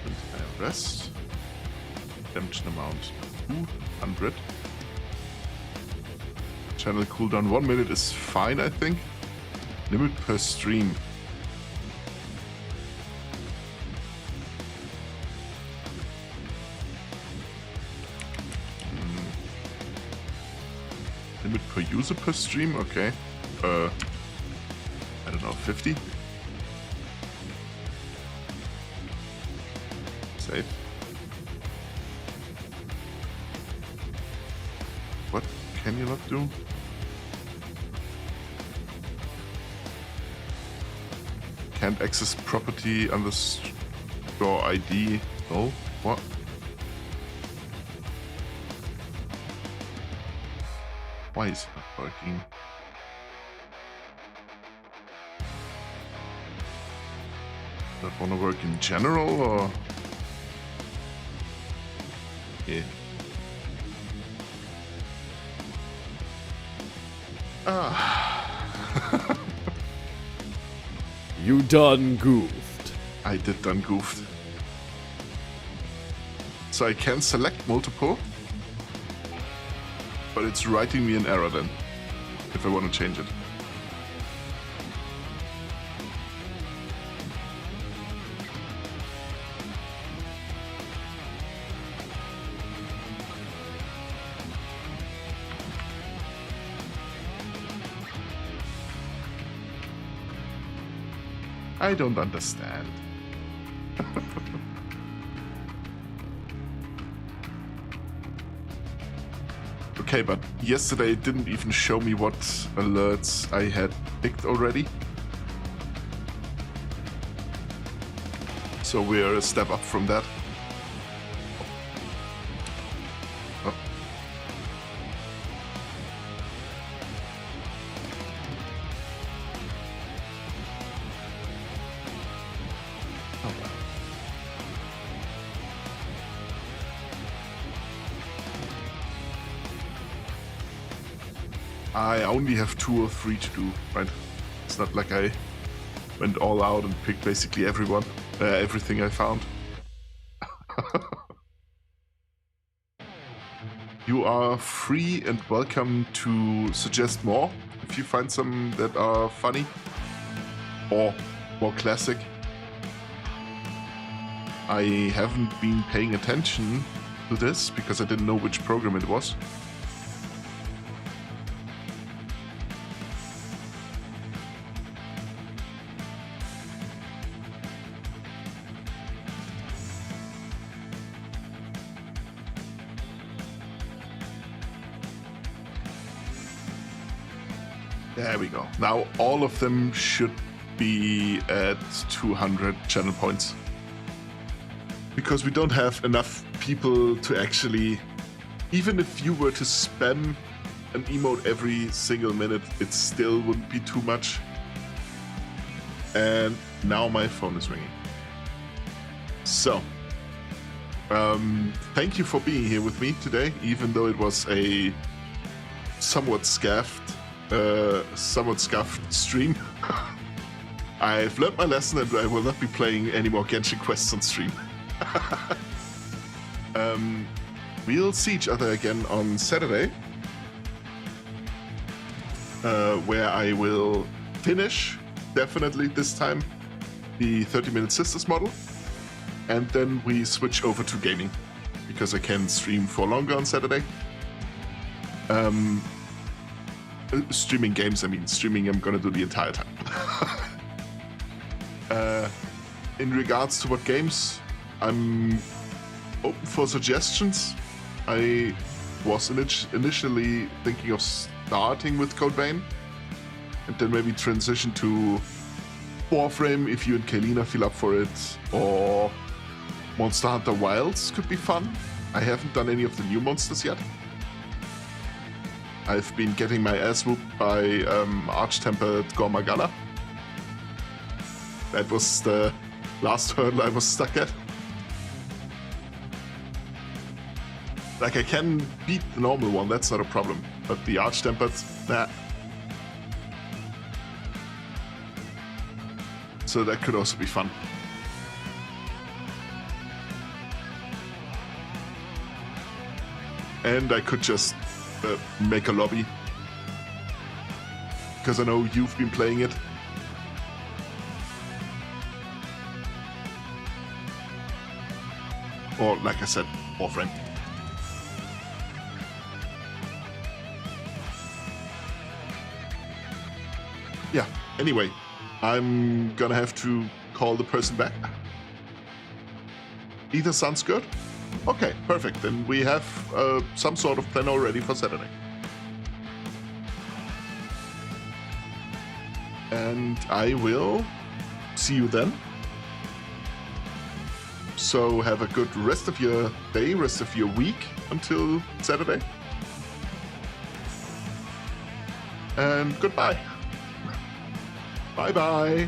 and rest. Redemption amount 200. Channel cooldown 1 minute is fine, I think. Limit per stream. Limit per user per stream, okay. I don't know, 50? Save. What can you not do? Can't access property underscore ID. No? What? Why is it not working? Does that want to work in general or? Yeah. Ah. You done goofed. I did done goofed. So I can select multiple, but it's writing me an error then, if I want to change it. I don't understand. Okay, but yesterday it didn't even show me what alerts I had picked already. So we're a step up from that. Oh. I only have 2 or 3 to do, right? It's not like I went all out and picked basically everything I found. You are free and welcome to suggest more if you find some that are funny or more classic. I haven't been paying attention to this because I didn't know which program it was. There we go. Now all of them should be at 200 channel points. Because we don't have enough people to actually... Even if you were to spam an emote every single minute, it still wouldn't be too much. And now my phone is ringing. So, thank you for being here with me today, even though it was a somewhat scuffed stream. I've learned my lesson and I will not be playing any more Genshin quests on stream. We'll see each other again on Saturday, where I will finish, definitely this time, the 30-minute Sisters model, and then we switch over to gaming, because I can stream for longer on Saturday. Streaming games, I mean, streaming I'm gonna do the entire time. In regards to what games, I'm open for suggestions. I was initially thinking of starting with Code Vein, and then maybe transition to Warframe if you and Kaylina feel up for it, or Monster Hunter Wilds could be fun. I haven't done any of the new monsters yet. I've been getting my ass whooped by Arch-Tempered Gormagala. That was the last hurdle I was stuck at. Like, I can beat the normal one, that's not a problem. But the Arch-Tempered, nah. So that could also be fun. And I could just make a lobby. Because I know you've been playing it. Or, like I said, Warframe. Yeah, anyway, I'm gonna have to call the person back. Either sounds good? Okay, perfect. Then we have some sort of plan already for Saturday. And I will see you then. So have a good rest of your day, rest of your week until Saturday. And goodbye. Bye-bye.